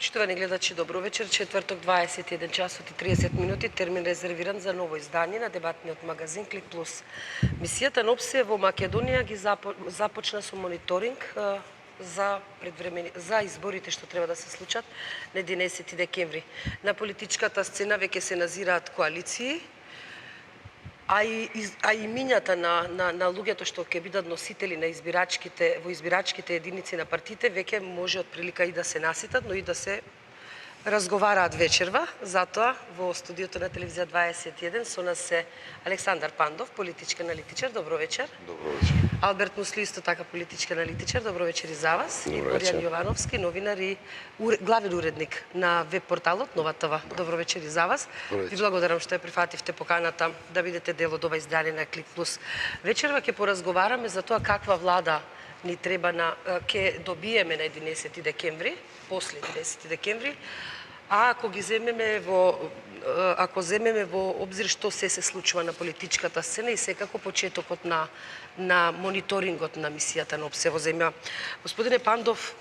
Почитувани гледачи, добро вечер. Четврток, 21 часот и 30 минути, термин резервиран за ново издание на дебатниот магазин Клик Плюс. Мисијата на ОПСЕ во Македонија ги започна со мониторинг за изборите што треба да се случат на 11 декември. На политичката сцена веќе се назираат коалиции, а и мињата на луѓето што ќе бидат носители на во избирачките единици на партиите веќе може од прилика и да се наситат, но и да се разговараат вечерва. Затоа во студиото на телевизија 21 со нас се Александар Пандов, политички аналитичар. Добро вечер. Добро вечер. Алберт Мусли, исто така политички аналитичар. Добро вечер и за вас. Добро и вечер. Оријан Јовановски, новинар и главен уредник на веб-порталот Нова ТВ. Добро вечер и за вас. Ви благодарам што ја прифативте поканата да бидете дел од ова издание на Клик Плюс. Вечерва ќе поразговараме за тоа каква влада ни треба ќе добиеме на 11 декември, после 11 декември, а ако земеме во обзир што се случува на политичката сцена и секако почетокот на мониторингот на мисијата на ОПСЕ во земја. Господине Пандов,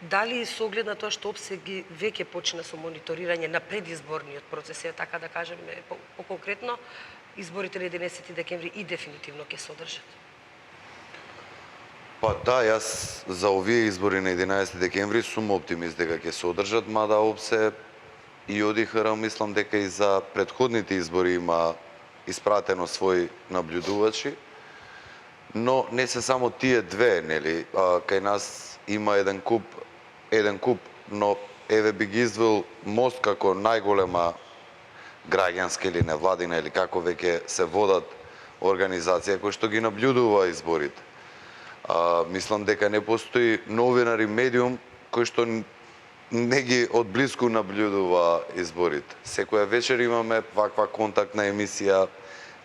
дали со оглед на тоа што ОПСЕ ги веќе почна со мониторирање на предизборниот процес, така да кажеме по-конкретно, изборите на 11 декември и дефинитивно ќе се одржат? Па да, јас за овие избори на 11 декември сум оптимист дека ќе се одржат, мада ОПСЕ и ОДИХР мислам дека и за претходните избори има испратено своји наблюдувачи, но не се само тие две, нели? Кај нас има еден куп, но еве би ги издвоил МОСТ како најголема граѓанска или невладина или како веќе се водат организација кој што ги наблюдува изборите. Мислам дека не постои новинар и медиум кој што не ги одблиску наблюдува изборите. Секоја вечер имаме ваква контактна емисија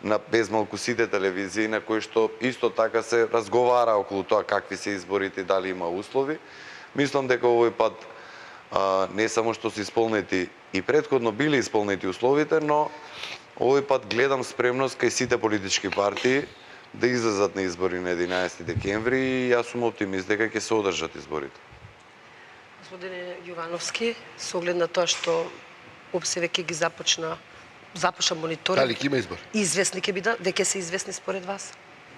на безмалку сите телевизии на кои што исто така се разговара околу тоа какви се изборите, дали има услови. Мислам дека овој пат не само што се исполнети и претходно биле исполнети условите, но овој пат гледам спремност кај сите политички партии да излезат на избори на 11 декември и јас сум оптимист дека ќе се одржат изборите. Господине Јовановски, со оглед на тоа што ОПСЕ веќе ги започна мониторинг. Дали ќе има избор? Известни ќе бидат, веќе се известни според вас?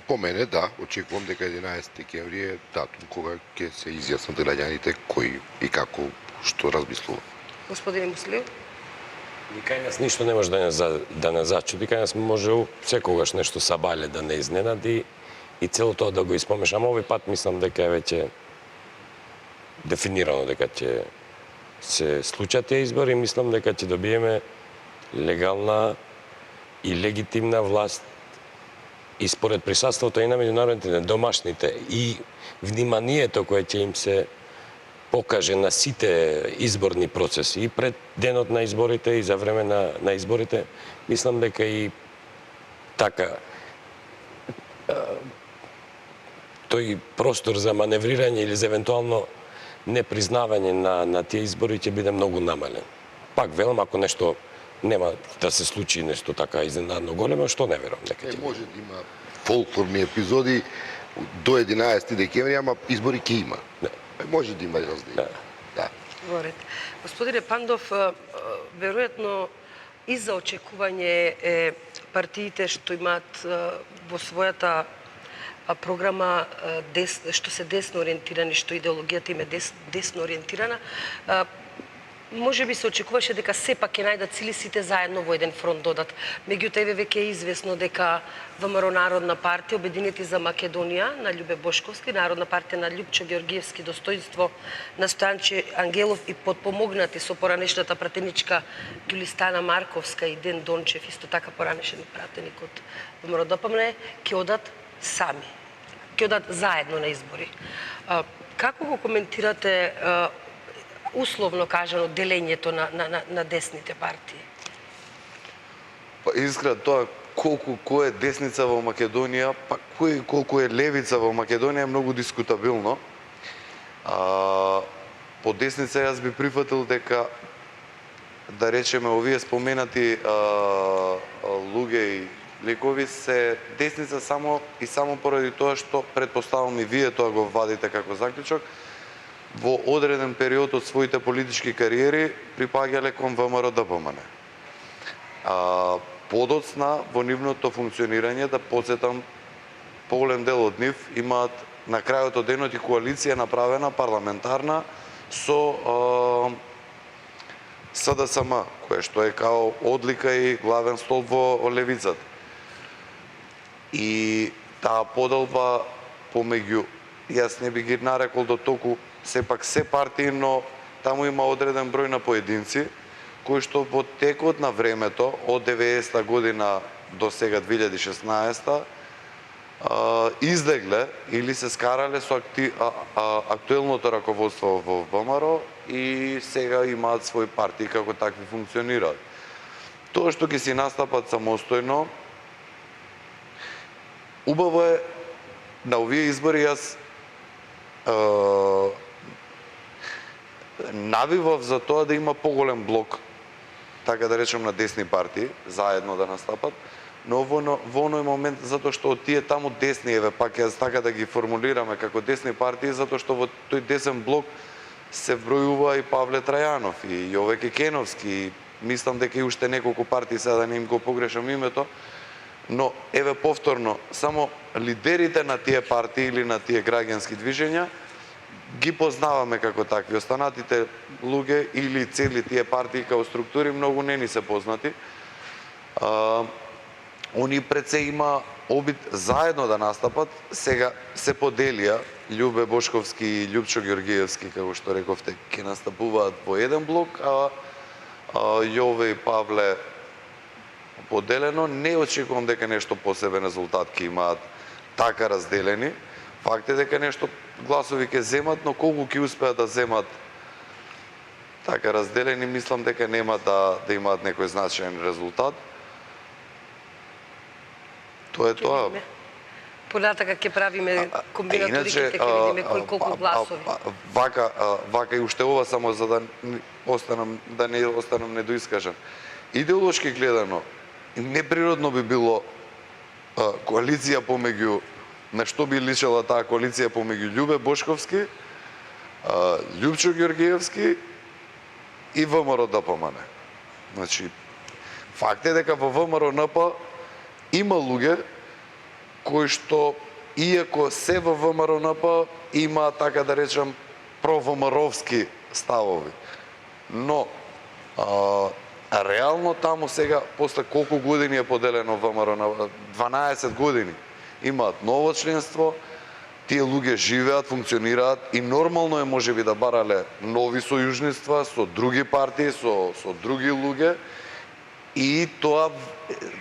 По мене да, очекувам дека 11 декември е датум кога ќе се изјаснат граѓаните кој и како што размислува. Господине Муслиев? Кај нас ништо не може да не зачуди, кај нас може секогаш нешто сабале да не изненади и цело тоа да го испомешам. Овој пат мислам дека е веќе дефинирано дека ќе се случат тие избори, мислам дека ќе добиеме легална и легитимна власт и според присуството и на меѓународните, на домашните и вниманието кое ќе им се покаже на сите изборни процеси и пред денот на изборите и за време на изборите, мислам дека и така тој простор за маневрирање или за евентуално непризнавање на тие избори ќе биде многу намален. Пак велам, ако нешто нема да се случи нешто така изненадно големо, што не верувам дека ќе може да има фолклорни епизоди до 11 декември, ама избори ќе има. Може да има разлика. Да. Господине Пандов, веројатно и за очекување партиите што имаат во својата програма што се десно ориентирани, што идеологијата им е десно ориентирана, може би се очекуваше дека сепак ќе најдат сили сите заедно во еден фронт додат. Меѓутоа еве веќе е известно дека ВМРО Народна партија, Обединети за Македонија на Љубе Бошковски, Народна партија на Љупчо Ѓоргиевски, Достоинство на Стојанче Ангелов и подпомогнати со поранешната пратеничка Ѓулистана Марковска и Ден Дончев, исто така поранешен пратеник од ВМРО ДПМН, ќе одат сами. Ќе одат заедно на избори. Како го коментирате условно кажано делењето на десните партии? Па искрено тоа кој е десница во Македонија, па колку е левица во Македонија е многу дискутабилно. По десница јас би прифатил дека да речеме овие споменати луѓе и ликови се десница само поради тоа што предпоставам и вие тоа го вадите како заклучок, во одреден период од своите политички кариери припаѓале кон ВМРО-ДПМН. Подоцна во нивното функционирање, да подсетам, поголем дел од нив имаат на крајот од денот и коалиција направена парламентарна со СДСМ, кое што е као одлика и главен столб во левицата. И таа поделба помеѓу, јас не би ги нарекол до толку сепак се партии, но таму има одреден број на поединци кои што во текот на времето од 90-та година до сега 2016 излегле или се скарале со актуелното раководство во ВМРО и сега имаат свои партии како такви функционираат. Тоа што ќе си настапат самостојно, убаво е на овие избори. Јас навивав за тоа да има поголем блок, така да речем, на десни партии, заедно да настапат, но во оној момент, затоа што од тие таму десни, еве пак јас така да ги формулираме како десни партии, затоа што во тој десен блок се вбројува и Павле Трајанов, и Јове Кекеновски, и мислам дека и уште неколку партии, сега да не им го погрешам името, но еве повторно, само лидерите на тие партии или на тие граѓански движења ги познаваме како такви. Останатите луѓе или цели тие партии како структури многу не ни се познати. Они пред се има обид заедно да настапат. Сега се поделија, Љубе Бошковски и Љупчо Ѓоргиевски, како што рековте, ќе настапуваат во еден блок, а Јове и Павле поделено. Не очекувам дека нешто посебен резултат ќе имаат така разделени. Факт е дека нешто гласови ќе земат, но колку ќе успеат да земат така разделени, мислам дека нема да имаат некој значаен резултат. Тоа е тоа. Понатака ќе правиме комбинаториките, ќе видиме кој колку гласови. Вака и уште ова, само за да не останам недоискажан. Идеолошки гледано, неприродно би било коалиција помеѓу, на што би личела таа коалиција помеѓу Љубе Бошковски, Љупчо Ѓоргиевски и ВМРО-ДПМН. Значи, факт е дека во ВМРО-НП има луѓе кои што, иако се во ВМРО-НП, има, така да речем, провомаровски ставови. Но, реално таму сега, после колку години е поделено ВМРО-НП, 12 години, имаат ново членство, тие луѓе живеат, функционираат и нормално е можеби да барале нови сојужниства со други партии, со други луѓе. И тоа,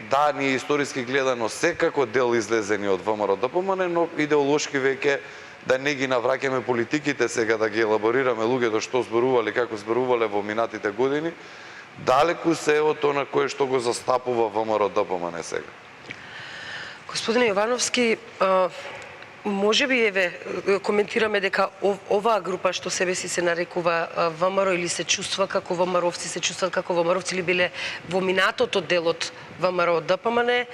да, ние историски гледано секако дел излезени од ВМРО-ДПМН, но идеолошки веќе да не ги навраќаме политиките сега, да ги елаборираме луѓето што зборувале, како зборувале во минатите години, далеку се од тоа на кое што го застапува ВМРО-ДПМН сега. Господине Јовановски, можеби еве коментираме дека оваа група што себе си се нарекува ВМРО или се чувства како ВМРО-овци, се чувстват како ВМРО-овци или биле во минатото дел од ВМРО-ДПМН,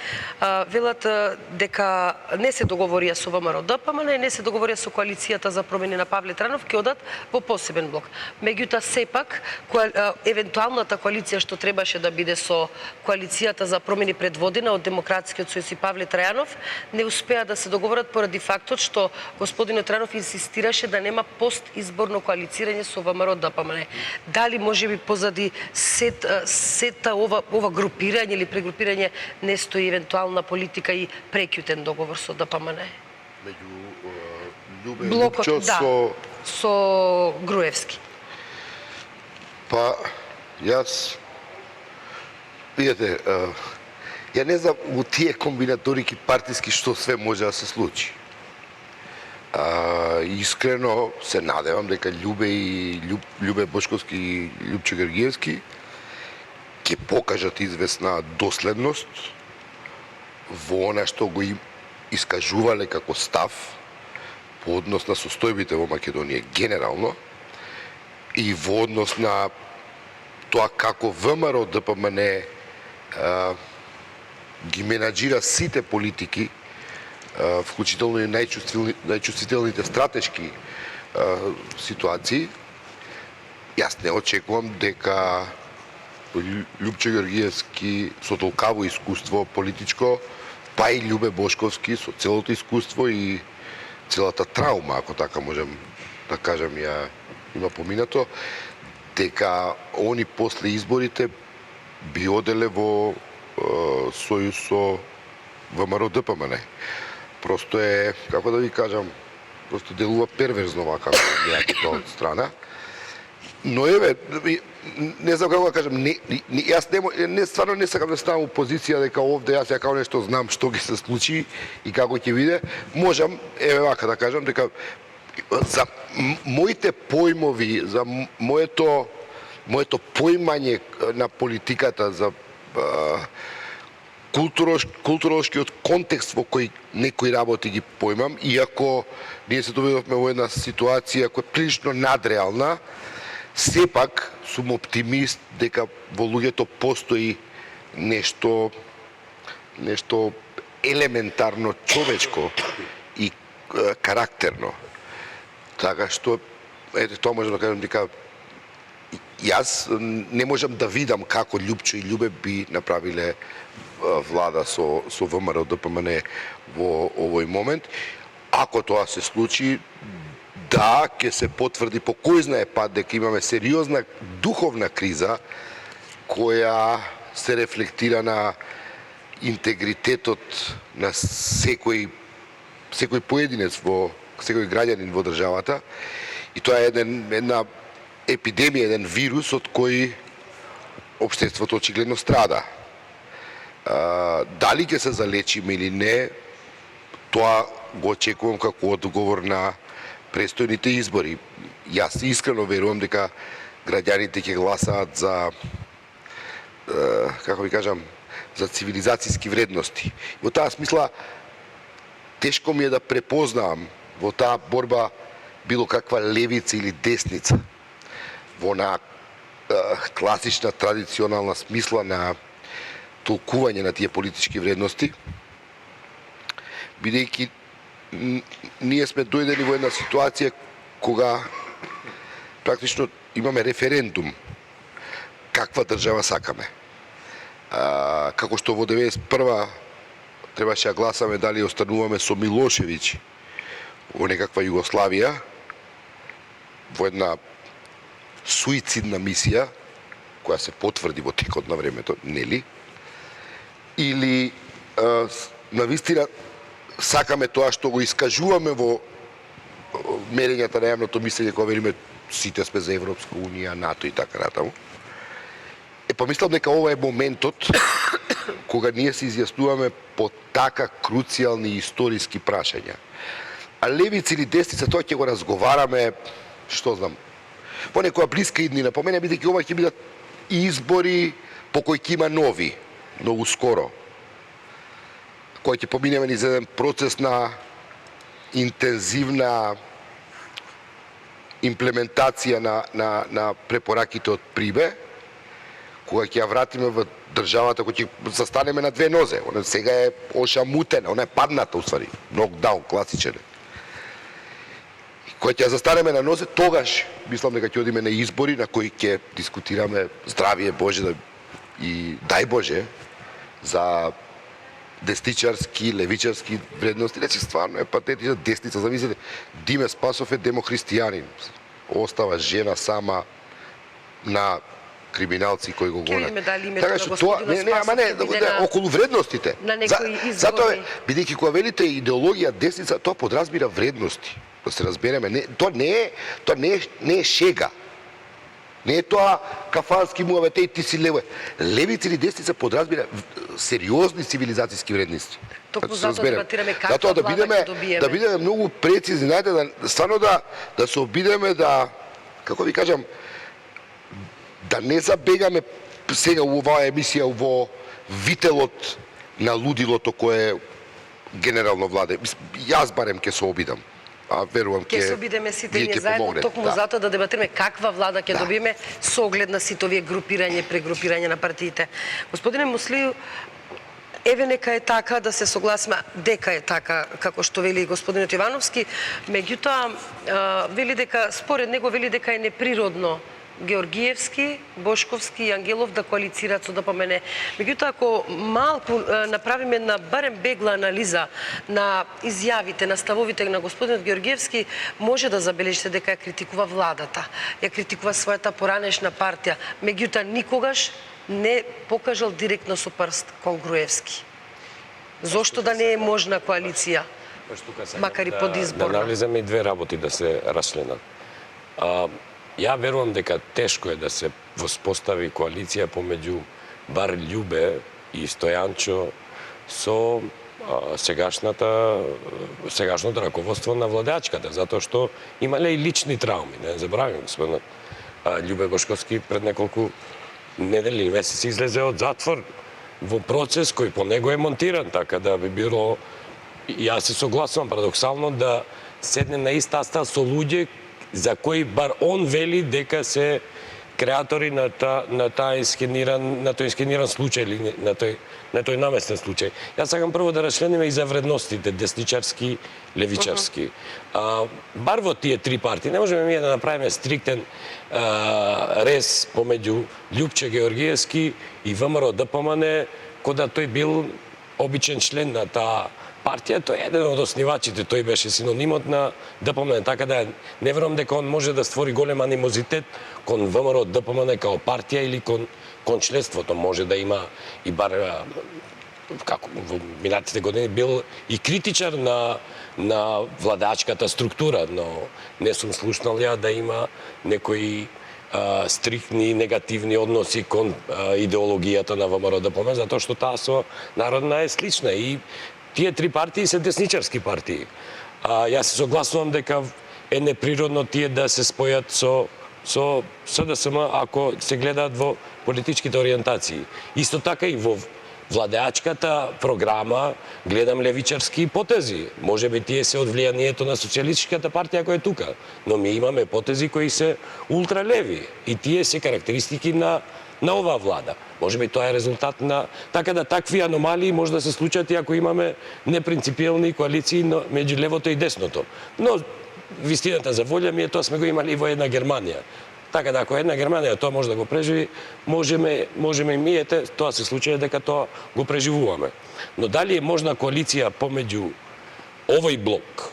велат дека не се договорија со ВМРО-ДПМН и не се договорија со коалицијата за промени на Павле Трајанов, ќе одат во посебен блок. Меѓутоа сепак евентуалната коалиција што требаше да биде со коалицијата за промени предводена од Демократскиот сојуз и Павле Трајанов не успеа да се договорат поради фактот што господинот Трајанов инсистираше да нема постизборно коалицирање со ВМРО-ДПМН. Дали можеби позади сета ова групирање или прегрупирање не стои евентуална политика и прекјутен договор со ДПМН? Меѓу Љубе Блокот, Лупчо да, со Груевски. Па, јас, видите, ја не знам у тие комбинаторики партиски што све може да се случи. Искрено се надевам дека Љубе Бошковски и Љупчо Ѓоргиевски ќе покажат известна доследност во она што го искажувале како став по однос на состојбите во Македонија генерално и во однос на тоа како ВМРО-ДПМН ги менаџира сите политики, вклучително и најчувствителните стратешки ситуации. Јас не очекувам дека Лјупче Георгиевски со толкаво искуство политичко, па и Љубе Бошковски со целото искуство и целата траума, ако така можем да кажем, ја има поминато, дека они после изборите би оделе во сојуз со ВМРО ДПМН. Просто е, како да ви кажам, просто делува перверзно вака тоа од страна. Но еве, не знам како да кажам, јас не стварно не сакам да ставам у позиција дека овде јас ја како нешто знам што ќе се случи и како ќе биде. Можам, еве вака да кажам, дека за моите појмови, за моето поимање на политиката, за културолошкиот контекст во кој некои работи ги поимам, иако ние се доведовме во една ситуација која е прилично надреална, сепак сум оптимист дека во луѓето постои нешто елементарно човечко и карактерно. Така што, ете, тоа можам да кажам дека јас не можам да видам како Лјупчо и Љубе би направиле влада со ВМРО ДПМН во овој момент. Ако тоа се случи, да, ќе се потврди по кој знае пат дека имаме сериозна духовна криза која се рефлектира на интегритетот на секој поединец секој граѓанин во државата, и тоа е една епидемија, еден вирус од кој општеството очигледно страда. Дали ќе се залечиме или не, тоа го очекувам како одговор на престојните избори. Јас искрено верувам дека граѓаните ќе гласаат за, како ви кажам, за цивилизацијски вредности. Во таа смисла, тешко ми е да препознавам во таа борба било каква левица или десница. Во она класична, традиционална смисла на толкување на тие политички вредности, бидејќи ние сме дојдени во една ситуација кога практично имаме референдум каква држава сакаме. Како што во 91-а требаше да гласаме дали остануваме со Милошевиќ во некаква Југославија, во една суицидна мисија, која се потврди во текот на времето, нели? Или навистина сакаме тоа што го искажуваме во мерењата на јавното мислење кога велиме сите сме за Европска унија, НАТО и така натаму. Помислам дека ова е моментот кога ние се изјаснуваме по така круцијални историски прашања. А левица или десница, тоа ќе го разговараме, што знам, во некоја блиска иднина. По мене бидејќи ова ќе бидат избори по кои ќе има нови, многу скоро, кој ќе поминеме низ еден процес на интензивна имплементација на препораките од Прибе, кога ќе ја вратиме во државата, која ќе застанеме на две нозе. Она сега е ошамутена, она е падната, уствари, нокдаун, класичен. Кога ќе ја застанеме на нозе, тогаш мислам дека ќе одиме на избори на кои ќе дискутираме здравие Боже и дај Боже за десничарски, левичарски вредности. Рече, стварно е патетична десница. Замислете, Диме Спасов е демохристијанин. Остава жена сама на криминалци кои го гонат. Така што тоа околу вредностите. Затоа бидејќи кога велите идеологија десница, тоа подразбира вредности. Да се разбереме, тоа не е шега. Не е тоа кафански муавете и ти си лево. Левица или десница подразбира сериозни цивилизацијски вредности. Токму затоа дебатираме каква влада ќе добиеме. Да бидеме многу прецизни, стварно да се обидеме да, како ви кажам, да не забегаме сега у оваа емисија во вителот на лудилото кое генерално владе. Јас барем ќе се обидам. Верувам ќе се обидеме сите ние заедно, токму затоа да дебатиреме каква влада ќе добиеме со оглед на сите овие групирање, прегрупирање на партиите. Господине Муслију, еве нека е така, да се согласиме дека е така, како што вели господинот Ивановски, меѓутоа вели дека, според него вели дека е неприродно Георгиевски, Бошковски и Ангелов да коалицираат со ДПМН. Меѓутоа, ако малку направиме на барем бегла анализа на изјавите, на ставовите на господинот Георгиевски, може да забележите дека ја критикува владата, ја критикува својата поранешна партија, меѓутоа никогаш не покажал директно со прст кон Груевски. Зошто да не е можна коалиција, макар и подизборна? Да навлеземе и две работи да се расчленат. Ја верувам дека тешко е да се воспостави коалиција помеѓу бар Љубе и Стојанчо со сегашното раководство на владеачката, затоа што имале и лични трауми. Не забравим, господинот Љубе Бошковски пред неколку недели, месеци излезе од затвор во процес кој по него е монтиран, така да би било, јас се согласувам парадоксално да седне на иста ста со луѓе за кои бар он вели дека се креатори на тој искениран случај или на тој наместен случај. Јас сакам прво да расчлениме и за вредностите десничарски, левичарски. Бар во тие три партии не можеме ние да направиме стриктен рез помеѓу Љупче Георгиевски и ВМРО ДПМН, кога тој бил обичен член на таа партија, тој е еден од основачите, тој беше синонимот на ДПМН, така да не верувам дека он може да створи голем анимозитет кон ВМРО ДПМН као партија или кон членството. Може да има и бар како во минатите години бил и критичар на владачката структура, но не сум слушнал ја да има некои стрикни негативни односи кон идеологијата на ВМРО ДПМН, затоа што таа со народна е слична и тие три партии се десничарски партии. Јас се согласувам дека е неприродно тие да се спојат со СДСМ ако се гледаат во политичките ориентации. Исто така и во владеачката програма гледам левичарски потези. Може би тие се од влијанието на социјалистичката партија која е тука, но ми имаме потези кои се ултралеви и тие се карактеристики на оваа влада. Може би тоа е резултат на... Така да такви аномалии може да се случат и ако имаме непринципиелни коалиции меѓу левото и десното. Но вистината за волја ми е тоа сме го имали и во една Германија. Така да ако една Германија тоа може да го преживи, можеме и ние, тоа се случува дека тоа го преживуваме. Но дали е можна коалиција помеѓу овој блок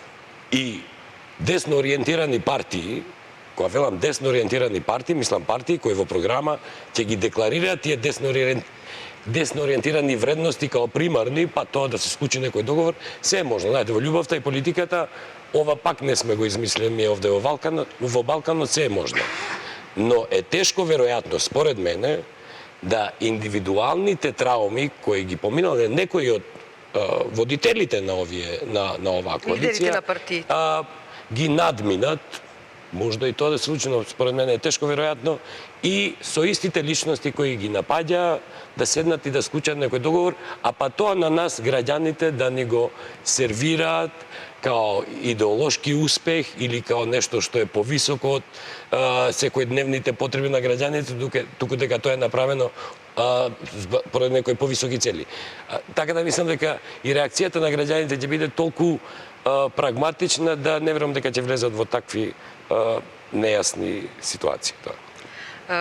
и десно ориентирани партии, кога велам десно ориентирани партии, мислам партии кои во програма ќе ги декларираат тие десно ориентирани вредности као примарни, па тоа да се случи некој договор, се е можно. Знаете, во љубовта и политиката ова пак не сме го измислили ние овде во Балканот се е можно. Но е тешко веројатно, според мене, да индивидуалните трауми кои ги поминале некои од водителите на оваа коалиција, ги надминат. Можда и тоа да се случи, но според мене е тешко веројатно, и со истите личности кои ги напаѓа да седнат и да склучат некој договор, а па тоа на нас граѓаните да ни го сервираат као идеолошки успех или као нешто што е повисоко од секојдневните потреби на граѓаните, туку дека тоа е направено поради некои повисоки цели. Така да мислам дека и реакцијата на граѓаните ќе биде толку прагматична да не верувам дека ќе влезат во такви нејасни ситуации.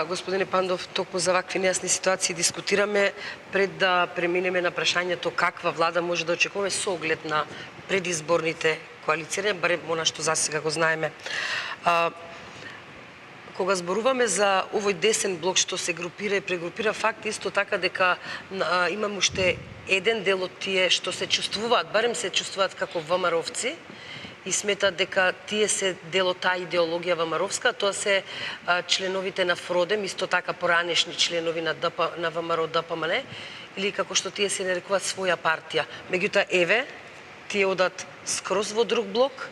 Господине Пандов, токму за вакви нејасни ситуации дискутираме пред да преминеме на прашањето каква влада може да очекуваме со оглед на предизборните коалицирања, барем она што засега го знаеме. Кога зборуваме за овој десен блок што се групира и прегрупира, факт исто така дека имам уште еден дел од тие што се чувствуваат, барем се чувствуваат како ВМРО-овци и сметат дека тие се дел од таа идеологија ВМРО-овска, тоа се членовите на ФРОДЕМ, исто така поранешни членови на ВМРО ДПМН, или како што тие се нарекуваат своја партија. Меѓутоа, еве, тие одат скроз во друг блок,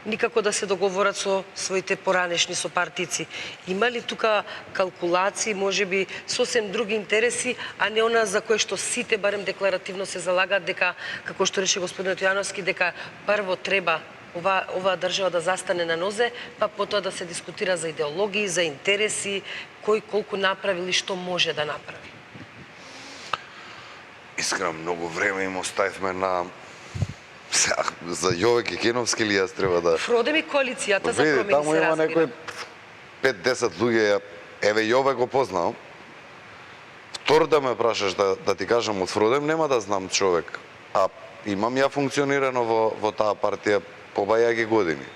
никако да се договорат со своите поранешни сопартици. Има ли тука калкулации, можеби сосем други интереси, а не она за кое што сите барем декларативно се залагаат дека, како што рече господинот Јановски, дека прво треба оваа држава да застане на нозе, па потоа да се дискутира за идеологии, за интереси, кој колку направи или што може да направи? искрено многу време им оставивме на за Јове Кекеновски ли јас треба да... Фродем и коалицијата за Види, промени таму се има разбира. некои 5-10 луѓе, еве Јове го познавам. Втор да ме прашаш да ти кажам од Фродем, нема да знам човек. А имам ја функционирано во таа партија побајаги години.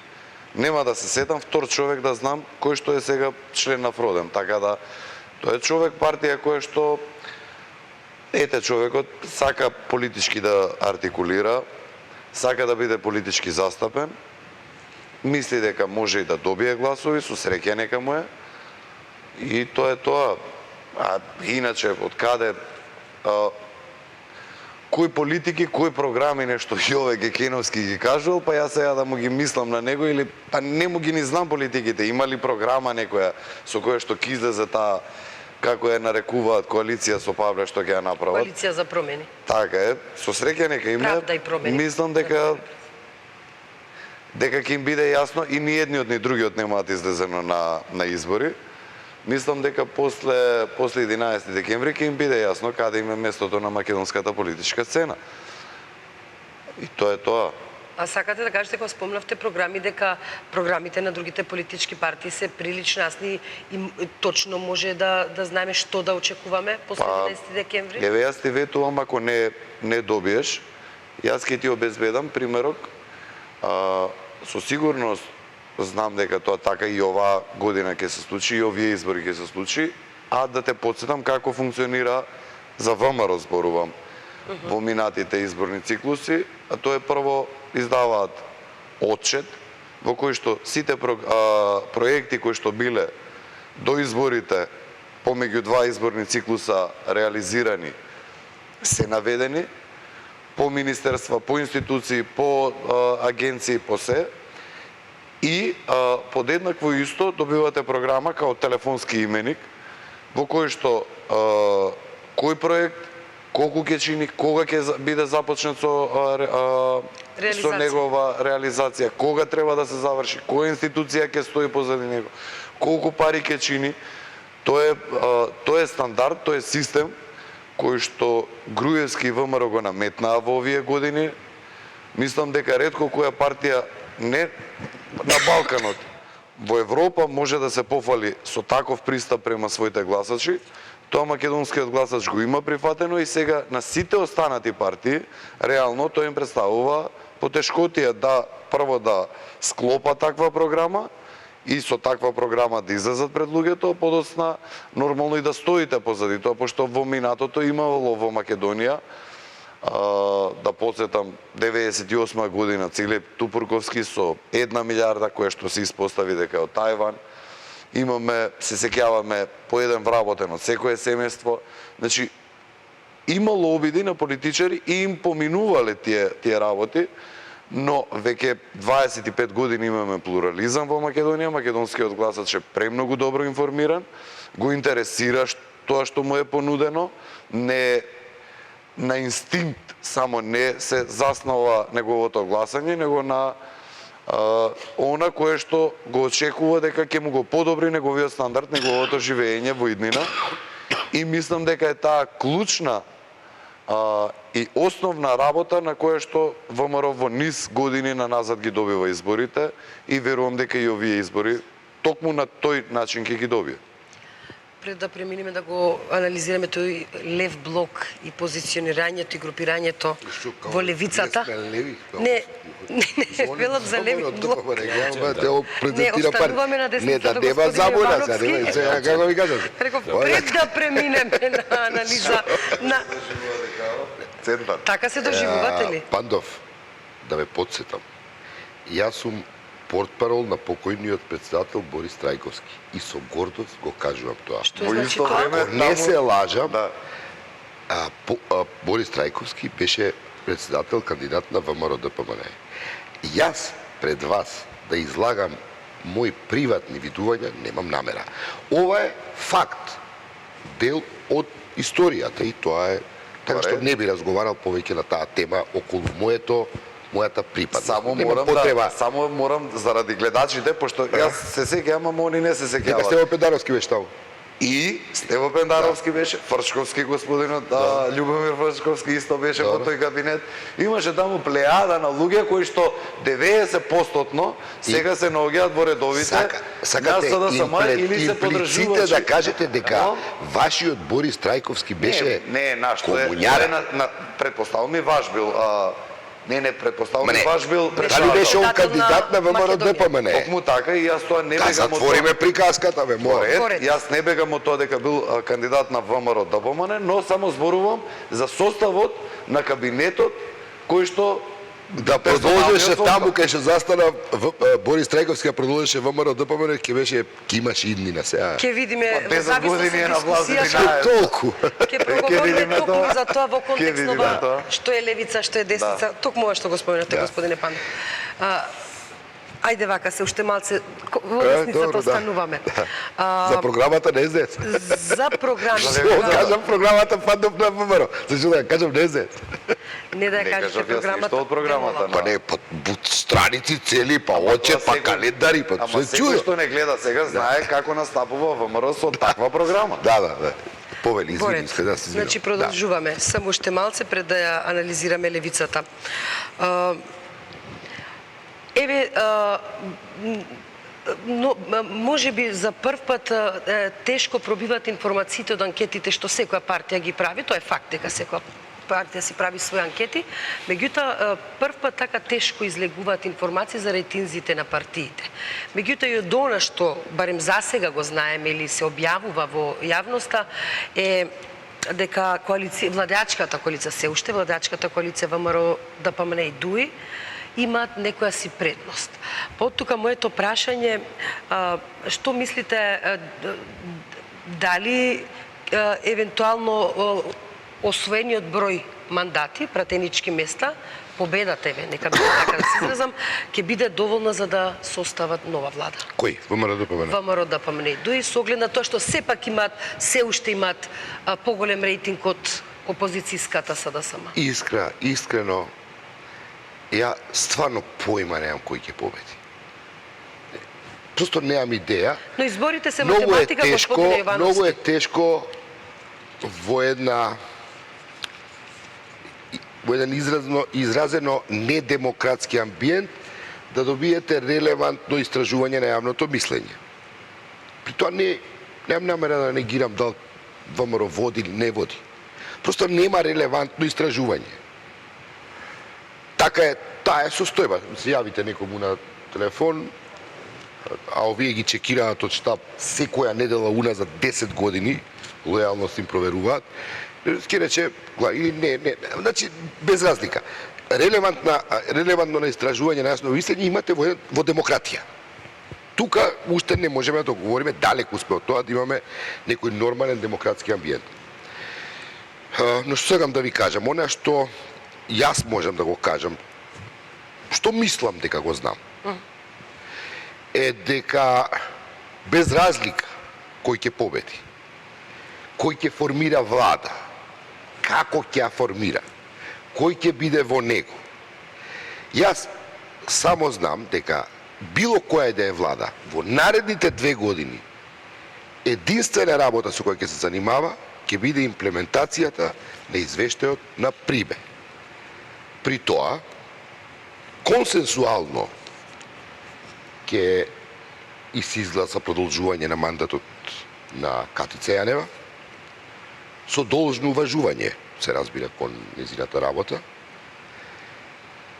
Нема да се сетам втор човек да знам кој што е сега член на Фродем, така да тој е човек партија која што ете човекот сака политички да артикулира, сака да биде политички застапен, мисли дека може и да добие гласови, со среќа нека му е. И тоа е тоа. А иначе од каде кои политики, кои програми нешто Јове Кекеновски ги кажувал, па јас сега да му ги мислам на него или па не му ги ни знам политиките. Има ли програма некоја со која што ќе излезе таа како ја нарекуваат коалиција со Павле што ќе ја направат? Коалиција за промени. Така е. Со среќа нека има. Правда и промени. Мислам дека ќе им биде јасно и ни едниот ни другиот немаат излезено на избори. Мислам дека после 11 декември ќе им биде јасно каде им е местото на македонската политичка сцена. И тоа е тоа. А сакате да кажете, кога спомнавте програми, дека програмите на другите политички партии се прилично јасни и точно може да знаеме што да очекуваме после 11 декември? Еве јас ти ветувам, ако не добиеш, јас ќе ти обезбедам примерок. Со сигурност знам дека тоа така и оваа година ќе се случи, и овие избори ќе се случи, а да те потсетам како функционира за ВМРО зборувам во минатите изборни циклуси, а тоа е прво издаваат отчет во кој што сите проекти кои што биле до изборите помеѓу два изборни циклуса реализирани се наведени по министерства, по институции, по агенции, по се. И подеднакво исто добивате програма као телефонски именик во кој што кој проект, колку ќе чини, кога ќе биде започнат со негова реализација, кога треба да се заврши, која институција ќе стои позади него, колку пари ќе чини. Тоа е стандард, тоа е систем кој што Груевски и ВМРО го наметнаа во овие години. Мислам дека ретко која партија не на Балканот, во Европа може да се пофали со таков пристап према своите гласачи. Тоа македонскиот гласач го има прифатено и сега на сите останати партии реално тоа им представува потешкотија да прво да склопа таква програма и со таква програма да излезат пред луѓето, подоцна нормално и да стоите позади тоа, пошто во минатото имало во Македонија да подсетам 98 година Цилеп Тупурковски со 1 милиарда која што се испостави дека од Тајван. Имаме, се сеќаваме, по еден вработен од секое семејство. Значи, имало обиди на политичари и им поминувале тие работи, но веќе 25 години имаме плурализам во Македонија, македонскиот гласач е премногу добро информиран, го интересира тоа што му е понудено, не на инстинкт само не се заснова неговото гласање, него на она кое што го очекува дека ќе му го подобри неговиот стандард, неговото живење во иднина. И мислам дека е таа клучна и основна работа на која што ВМРО во низ години на назад ги добива изборите и верувам дека и овие избори токму на тој начин ќе ги добие. Пред да преминеме да го анализираме тој лев блок и позиционирањето и групирањето во левицата. Не, велам за лев блок. Не, остануваме на десницата, господин Јовановски. Како ви кажат? Пред да преминеме на анализа на... Така се доживувате ли? Пандов, да ве подсетам. Јас сум портпарол на покојниот председател Борис Трајковски и со гордост го кажувам тоа. Што значи Ако не се лажам, Борис Трајковски беше председател кандидат на ВМРО ДПМН. Јас пред вас да излагам мои приватни видувања немам намера. Ова е факт, дел од историјата и тоа е така што не би разговарал повеќе на таа тема околу мојата припадност. Само морам заради гледачите, пошто јас се сеќавам, ама они не се сеќаваат. Дека сте во Педаровски веќе таму. И Стево Пендаровски беше, Фрчковски господинот, Љубомир Фрчковски исто беше во тој кабинет. Имаше таму плејада на луѓе кои што 90% сега се наоѓаат во редовите Сакате имплиците да кажете дека вашиот Борис Трајковски беше не наш, комуњар. Предпоставувам и ваш бил, не, предпоставувам и ваш бил Дали беше он кандидат на ВМРО ДПМН? Токму така и јас тоа не Да бегам од затвориме приказката, бе, моја. Корект. Јас не бегам од тоа дека бил кандидат на ВМРО ДПМН, но само зборувам за составот на кабинетот кој што Да продолжеше таму кај што застана Борис Трајковски, продолжеше ВМРО ДПМН, ќе имаше иднина сега. Ќе видиме во 10 години е на власт, дискусијата. Толку. Ќе проговориме видиме токму тоа. за тоа во контекст Ќе видиме на тоа. што е левица, што е десница, токму ова што го споменате, господине Пандов. Ајде вака се уште малце во десницата остануваме. За програмата на СДС. За програмата. Кажам програмата Пандов на ВМРО. Зашто да кажам на СДС? Не да ја кажете кажав јас програмата. ништо од програмата. Па не, па страници цели, па отчет, па календари, па Ама се секој чудо. што не гледа сега знае како настапува ВМРО со таква програма. Да. Повели, извини, Борец, иска да се извинам. значи продолжуваме. Само уште малце пред да ја анализираме левицата. Еве, но може би за прв пат тешко пробиваат информациите од анкетите што секоја партија ги прави, тоа е факт дека секоја партија си прави своји анкети, меѓутоа прв пат така тешко излегуваат информации за рейтинзите на партиите. Меѓутоа и од она што барем засега го знаеме или се објавува во јавноста е дека владеачката коалиција, се уште владеачката коалиција ВМРО ДПМН и ДУИ имаат некоја си предност. Поттука моето прашање, што мислите, дали евентуално освоениот број мандати, пратенички места, победата нека биде така да се изразам, ќе биде доволна за да состават нова влада. Кој? ВМРО ДПМН? ВМРО ДПМН и ДУИ, со оглед на тоа што сепак имаат, се уште имаат поголем рейтинг од опозицијската СДСМ. Искрено, ја стварно поима немам кој ќе победи. Просто немам идеја. Но изборите се математика, господине Јовановски. Многу е тешко во еден изразено недемократски амбиент да добиете релевантно истражување на јавното мислење. При тоа немам намера да негирам дали ВМРО води или не води. Просто нема релевантно истражување. Така е, таа е состојба. Се јавите некому на телефон, а овие ги чекираат од штаб секоја недела уназад 10 години, лојалност им проверуваат, ќе рече, или не, значи без разлика. Релевантно на истражување на јасно мислење имате во демократија. Тука уште не можеме да говориме, далеку сме од тоа да имаме некој нормален демократски амбиент. Но што сакам да ви кажам, она што јас можам да го кажам, што мислам дека го знам, е дека без разлика кој ќе победи, кој ќе формира влада, како ќе ја формира, кој ќе биде во него. Јас само знам дека било која да е влада во наредните 2 години единствена работа со која ќе се занимава ќе биде имплементацијата на извештајот на Прибе. При тоа, консенсуално ќе и се изгласа продолжување на мандатот на Катица Јанева, со должно уважување, се разбира, кон незината работа,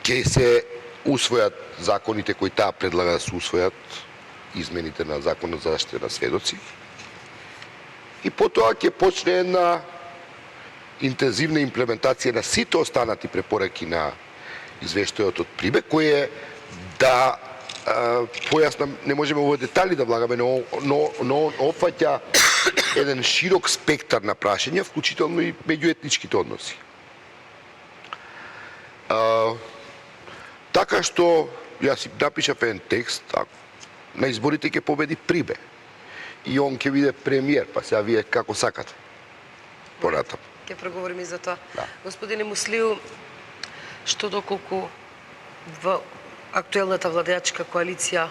ќе се усвојат законите кои таа предлага да се усвојат, измените на Законот за заштита на сведоци, и потоа ќе почне една интензивна имплементација на сите останати препораки на извештајот од Прибе, кој е да појаснам, не можеме во детали да влагаме, но опфаќа еден широк спектар на прашања, вклучително и меѓуетничките односи. Така што јас си напишав еден текст, на изборите ќе победи Прибе. И он ќе биде премиер, па сега вие како сакате. Понатам. Ќе проговориме и за тоа. Да. Господине Муслиу, што доколку во актуелната владеачка коалиција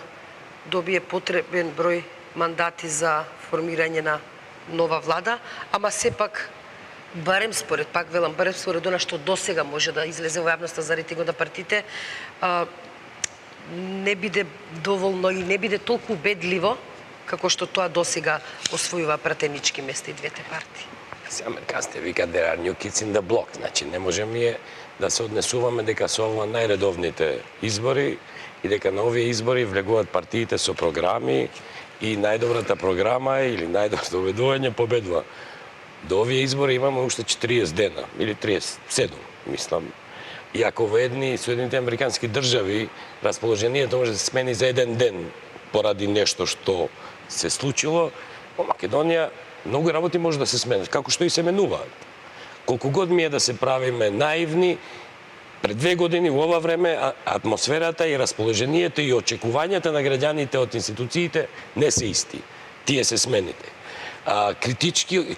добие потребен број мандати за формирање на нова влада, ама сепак барем според, пак велам, барем според она што досега може да излезе во јавноста заради го да партиите, не биде доволно и не биде толку убедливо како што тоа досега освојува пратенички места и двете партии. Се американците викаат there are new kids in the block, значи не можеме да се однесуваме дека се ова најредовните избори и дека на овие избори влегуваат партиите со програми и најдобрата програма или најдоброто убедување победува. До овие избори имаме уште 40 дена или 37, мислам. И ако во едни Соединените американски држави расположението може да се смени за еден ден поради нешто што се случило, во Македонија многу работи може да се сменат, како што и се менуваат. Колку год ми е да се правиме наивни, пред 2 години во ова време атмосферата и расположението и очекувањата на граѓаните од институциите не се исти. Тие се смените.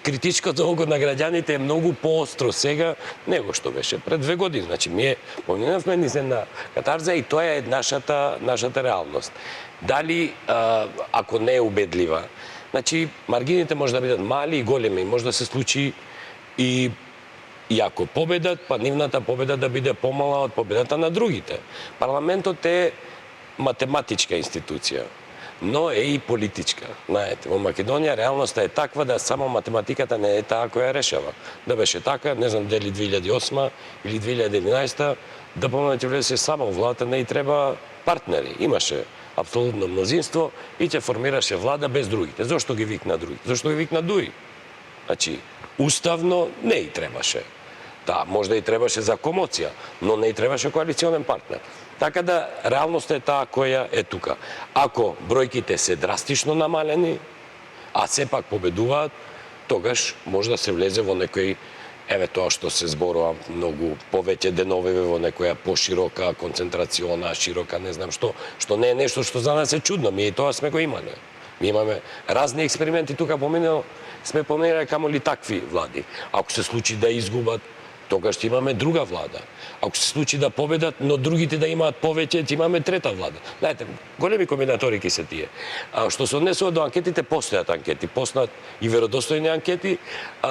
Критичкото око на граѓаните е многу поостро сега него што беше пред 2 години. Значи, ние поминавме низ една катарза и тоа е нашата реалност. Дали, ако не е убедлива, значи, маргините може да бидат мали и големи, може да се случи и ако победат, па нивната победа да биде помала од победата на другите. Парламентот е математичка институција, но е и политичка. Знаете, во Македонија реалноста е таква да само математиката не е таа која решава. Да беше така, не знам дали 2008 или 2011, да помнете влезе само владата, не и треба партнери. Имаше апсолутно мнозинство и ќе формираше влада без другите. Зошто ги викна други? Зошто ги викна дуи? Значи, уставно не и требаше. Да, можда и требаше за комоција, но не и требаше коалиционен партнер. Така да, реалноста е таа која е тука. Ако бројките се драстично намалени, а сепак победуваат, тогаш може да се влезе во некој, еве тоа што се зборува многу повеќе денови во некоја поширока концентрациона, широка, не знам што не е нешто што за нас е чудно, ми и тоа сме го имале. Ми имаме разни експерименти тука поминало, сме поминали камоли такви влади. Ако се случи да изгубат, тогаш ќе имаме друга влада. Ако се случи да победат, но другите да имаат повеќе, ќе имаме трета влада. Знаете, големи комбинаторики се тие. Што се однесува до анкетите, постојат анкети, постојат и веродостојни анкети.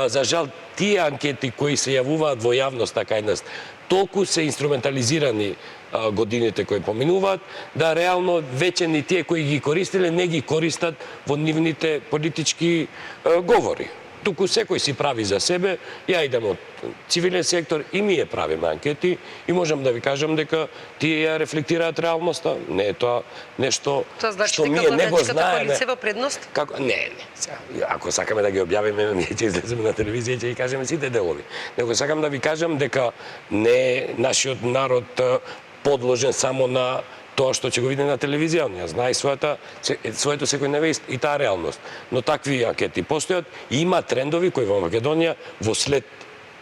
За жал, тие анкети кои се јавуваат во јавноста кај нас, толку се инструментализирани годините кои поминуваат, да реално веќе ни тие кои ги користиле не ги користат во нивните политички говори. Туку секој си прави за себе, ја идам од цивилен сектор и ние правиме анкети и можам да ви кажам дека тие ја рефлектираат реалноста. Не е тоа нешто што ние не го знаеме. Коалиција во предност? Како? Не. Ако сакаме да ги објавиме, ние ќе излеземе на телевизија и ќе ги кажеме сите делови. Него сакам да ви кажам дека не е нашиот народ подложен само на тоа што ќе го види на телевизија, ја знае своето секојдневие и таа реалност. Но такви анкети постојат и има трендови кои во Македонија во след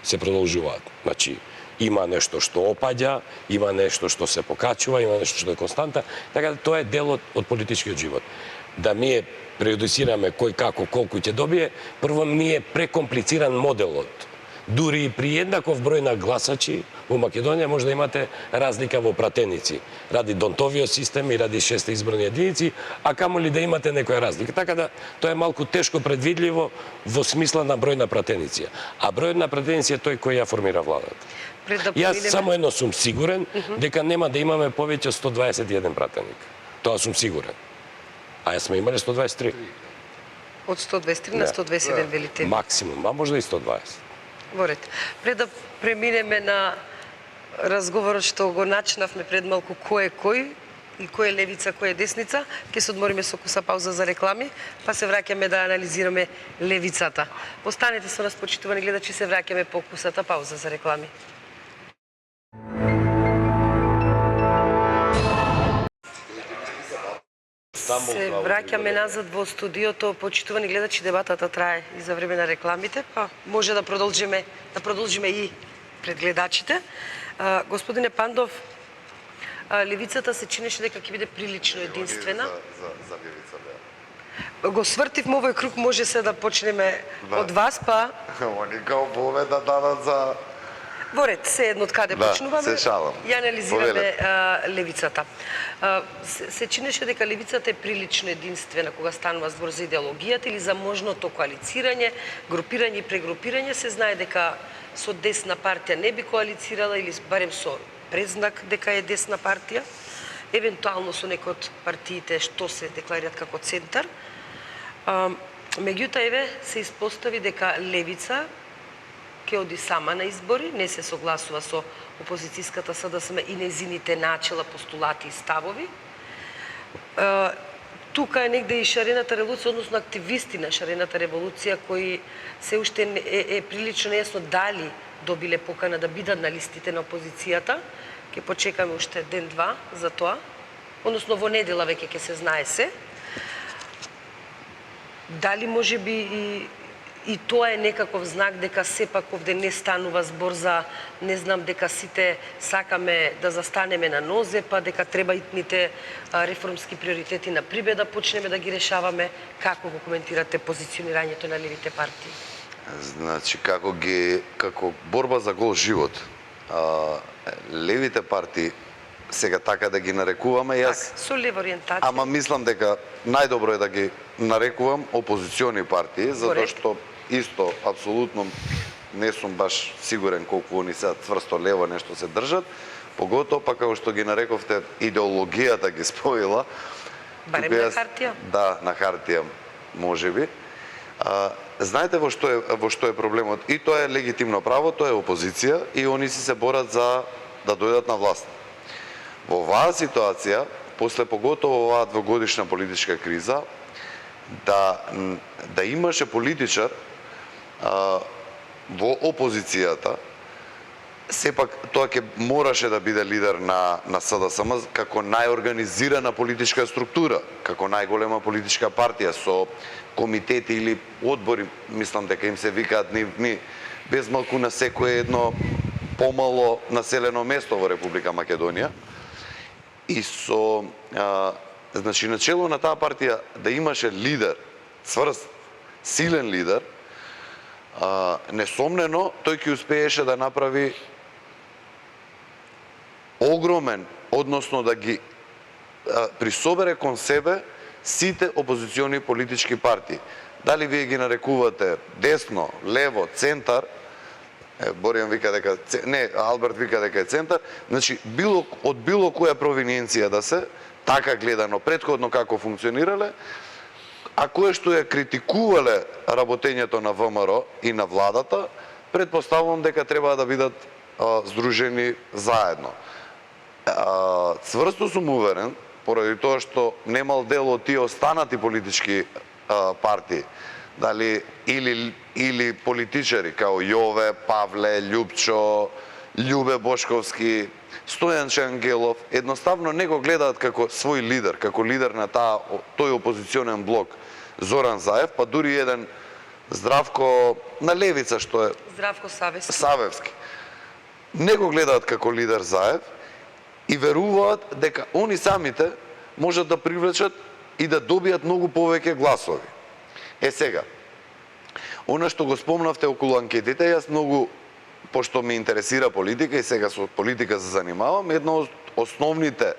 се продолжуваат. Значи, има нешто што опаѓа, има нешто што се покачува, има нешто што е константа, така да тоа е дел од политичкиот живот. Да ние прејудицираме кој како колку ќе добие, прво ми е прекомплициран моделот. Дури и при еднаков број на гласачи во Македонија може да имате разлика во пратеници, ради Донтовиот систем и ради 6 изборни единици, а камоли да имате некоја разлика. Така да тоа е малку тешко предвидливо во смисла на број на пратеници. А бројот на пратеници е тој кој ја формира владата. Јас само едно сум сигурен дека нема да имаме повеќе од 121 пратеник. Тоа сум сигурен. А јас сме имале 123. Од 123 на 121 велите. Максимум, а можда и 120. Во ред. Пред да преминеме на разговорот што го начнавме пред малку кој е кој и кој е левица, кој е десница, ќе се одмориме со куса пауза за реклами, па се враќаме да анализираме левицата. Останете со нас, почитувани гледачи, се враќаме по кусата пауза за реклами. Се враќаме назад во студиото, почитувани гледачи, дебатата трае и за време на рекламите, па може да продолжиме и пред гледачите. Господине Пандов, левицата се чинеше дека ќе биде прилично единствена. За левица, да. Го свртивме овој круг, може се да почнеме од вас, па... Они као победа дадат за Во ред, се едно од каде Да, почнуваме. се шалам. Ја анализираме Повелете. левицата. Се чинеше дека левицата е прилично единствена кога станува збор за идеологијата или за можното коалицирање, групирање и прегрупирање. Се знае дека со десна партија не би коалицирала или барем со презнак дека е десна партија, евентуално со некои од партиите што се декларираат како центар. Меѓутоа, еве, се испостави дека левица ќе оди сама на избори, не се согласува со опозицијската СДСМ и незините начела, постулати и ставови. Тука е негде и шарената револуција, односно активисти на шарената револуција, кои се уште е прилично нејасно дали добиле покана да бидат на листите на опозицијата. Ќе почекаме уште ден-два за тоа. Односно во недела веќе ќе се знае се. Дали може би и тоа е некаков знак дека сепак овде не станува збор за, не знам, дека сите сакаме да застанеме на нозе, па дека треба итните реформски приоритети на прибе да почнеме да ги решаваме. Како го коментирате позиционирањето на левите партии? Значи, како борба за гол живот, левите партии, сега така да ги нарекуваме, јас... Со лева ориентација. Ама мислам дека најдобро е да ги нарекувам опозициони партии, затоа што исто, апсолутно не сум баш сигурен колку они се цврсто лево нешто се држат, поготоа па како што ги нарековте, идеологијата ги споила. Барем на хартија? Да, на хартија, можеби. Знаете во што е проблемот? И тоа е легитимно право, тоа е опозиција и они се борат за да дојдат на власт. Во оваа ситуација, после поготово оваа двогодишна политичка криза, да имаше политичар во опозицијата, сепак тоа ќе мораше да биде лидер на СДСМ како најорганизирана политичка структура, како најголема политичка партија со комитети или одбори, мислам дека им се викаат нивни, без малку на секое едно помало населено место во Република Македонија. И со значи начело на таа партија да имаше лидер, цврст, силен лидер, несомнено тој ќе успееше да направи огромен, односно да ги присобере кон себе сите опозициони политички партии. Дали вие ги нарекувате десно, лево, центар, Боријан вика дека не, Алберт вика дека е центар, значи од било која провиненција да се, така гледано претходно како функционирале, а кое што ја критикувале работењето на ВМРО и на владата, претпоставувам дека треба да бидат здружени заедно. Цврсто сум уверен, поради тоа што немал дел од тие останати политички партии, дали или политичари као Јове, Павле, Љупчо, Љубе Бошковски, Стојан Шенгелов, едноставно не го гледаат како свој лидер, како лидер на тој опозиционен блок Зоран Заев, па дури еден Здравко на левица што е Здравко Савевски. Не го гледаат како лидер Заев и веруваат дека они самите можат да привлечат и да добијат многу повеќе гласови. Сега, она што го спомнавте околу анкетите, јас многу, пошто ме интересира политика и сега со политика се занимавам, едно од основните,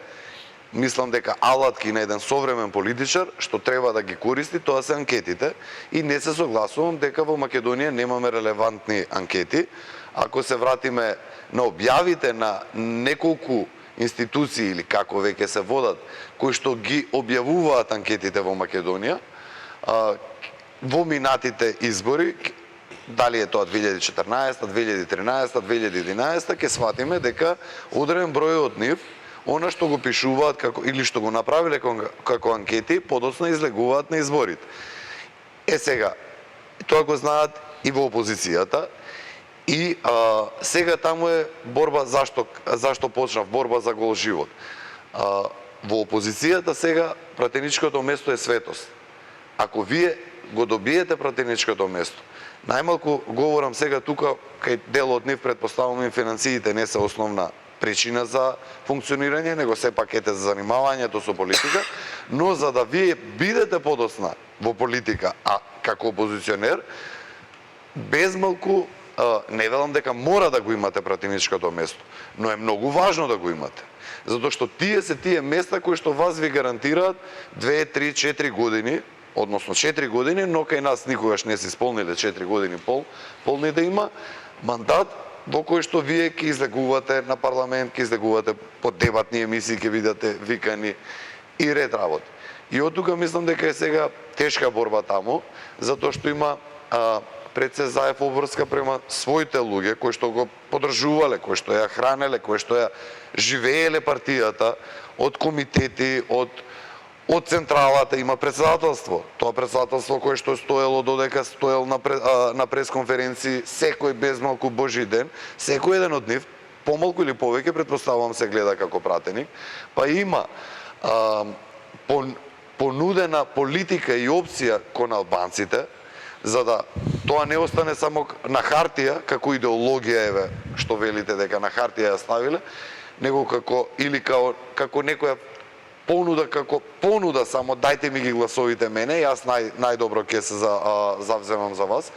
мислам дека алатки на еден современ политичар, што треба да ги користи, тоа се анкетите, и не се согласувам дека во Македонија немаме релевантни анкети. Ако се вратиме на објавите на неколку институции или како веќе се водат, кои што ги објавуваат анкетите во Македонија, во минатите избори, дали е тоа 2014, 2013, 2011, ќе сватиме дека одреден број од нив, она што го пишуваат како или што го направиле како анкети, подоцна излегуваат на изборите. Сега, тоа го знаат и во опозицијата, и сега таму е борба, зашто почнав, борба за гол живот. Во опозицијата сега пратеничкото место е светост. Ако вие го добиете пратеничкото место, најмалку говорам сега тука, кај дел од нив претпоставувам и финансиите не се основна причина за функционирање, него сепак ете за занимавањето со политика, но за да вие бидете подоцна во политика, а како опозиционер, безмалку не велам дека мора да го имате пратеничкото место, но е многу важно да го имате. Затоа што тие се тие места кои што вас ви гарантираат 2, 3, 4 години, односно 4 години, но кај нас никогаш не се исполниле 4 години полни да има мандат во кој што вие ќе излегувате на парламент, ќе излегувате по дебатни емисии, ќе бидете викани и ред работи. И од тука мислам дека е сега тешка борба таму, затоа што има пред се Заев обврска према своите луѓе кои што го поддржувале, кои што ја хранеле, кои што ја живееле партијата, од комитети, од централата има председателство. Тоа председателство кое што стоело додека стоел на пресконференции секој безмалку божи ден, секој еден од нив, помалку или повеќе, претпоставувам се гледа како пратеник, па има понудена политика и опција кон албанците, за да тоа не остане само на хартија, како идеологија, еве, што велите дека на хартија ја ставиле, него како некоја понуда, како понуда само дајте ми ги гласовите мене, јас најдобро ќе се завземам за вас.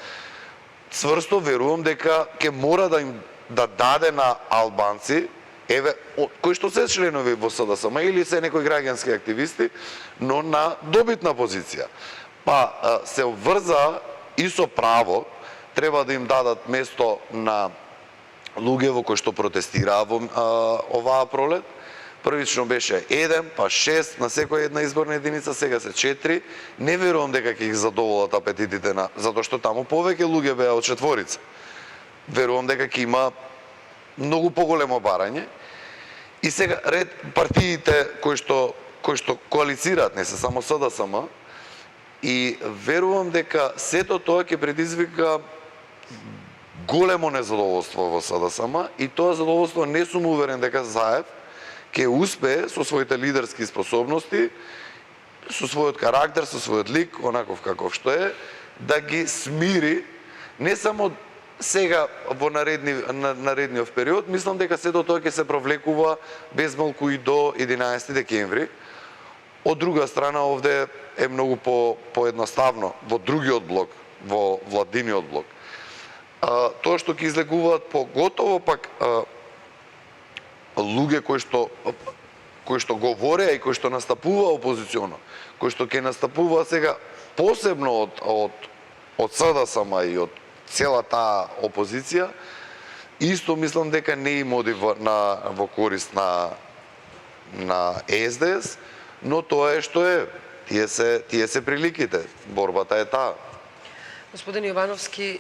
Цврсто верувам дека ќе мора да им даде на албанци, еве, кои што се членови во СДСМ или се некои граѓански активисти, но на добитна позиција. Па се обврза и со право, треба да им дадат место на луѓе во кои што протестираа во оваа пролет. Првично беше 1, па 6 на секоја една изборна единица, сега се 4. Не верувам дека ќе ги задоволат апетитите затоа што таму повеќе луѓе беа од четворица. Верувам дека ќе има многу поголемо барање. И сега ред партиите кои што коалицираат, не се само СДСМ, и верувам дека сето тоа ќе предизвика големо незадоволство во СДСМ и тоа задоволство не сум уверен дека Заев ќе успее со своите лидерски способности, со својот карактер, со својот лик, онаков каков што е, да ги смири не само сега во наредниот период, мислам дека сето тоа ќе се провлекува безмалку и до 11 декември. Од друга страна, овде е многу поедноставно во другиот блок, во владиниот блок. Тоа што ќе излегуваат поготово пак луѓе кои што говореа и кои што настапува опозиционо, кои што ќе настапува сега посебно од СДСМ и од целата опозиција, исто мислам дека не им оди во корист на СДС, но тоа е што е. Тие се приликите. Борбата е таа. Господин Јовановски,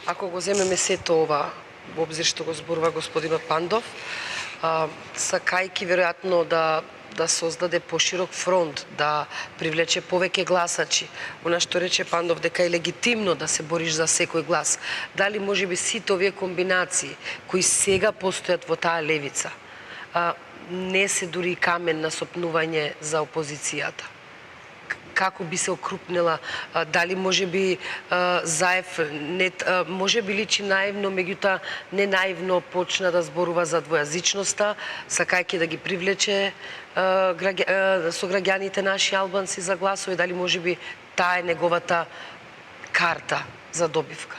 ако го земеме сето ова во обзир што го зборува господинот Пандов, сакајки веројатно да создаде поширок фронт, да привлече повеќе гласачи. Она што рече Пандов дека е легитимно да се бориш за секој глас. Дали можеби сите овие комбинации кои сега постојат во таа левица не се дури камен на сопнување за опозицијата? Како би се окрупнела, дали можеби Заев можеби личи наивно, меѓутоа не наивно почна да зборува за двојазичноста, сакајќи да ги привлече сограѓаните наши албанци за гласови, дали можеби таа е неговата карта за добивка?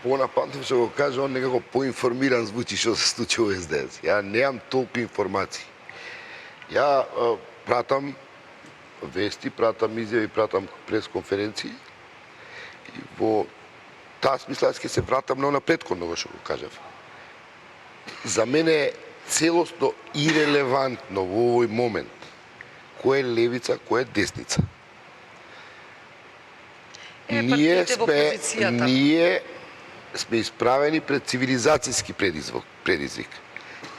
Она Пантов што го кажа, он некако поинформиран звучи што се случи во СДС. Ја немам толку информации. Ја пратам вести, пратам изјави, пратам пресконференции и во таа смисла ќе се вратам на она претходно што го кажав. За мене е целосно ирелевантно во овој момент кој е левица, кој е десница. Ние сме исправени пред цивилизацијски предизвик.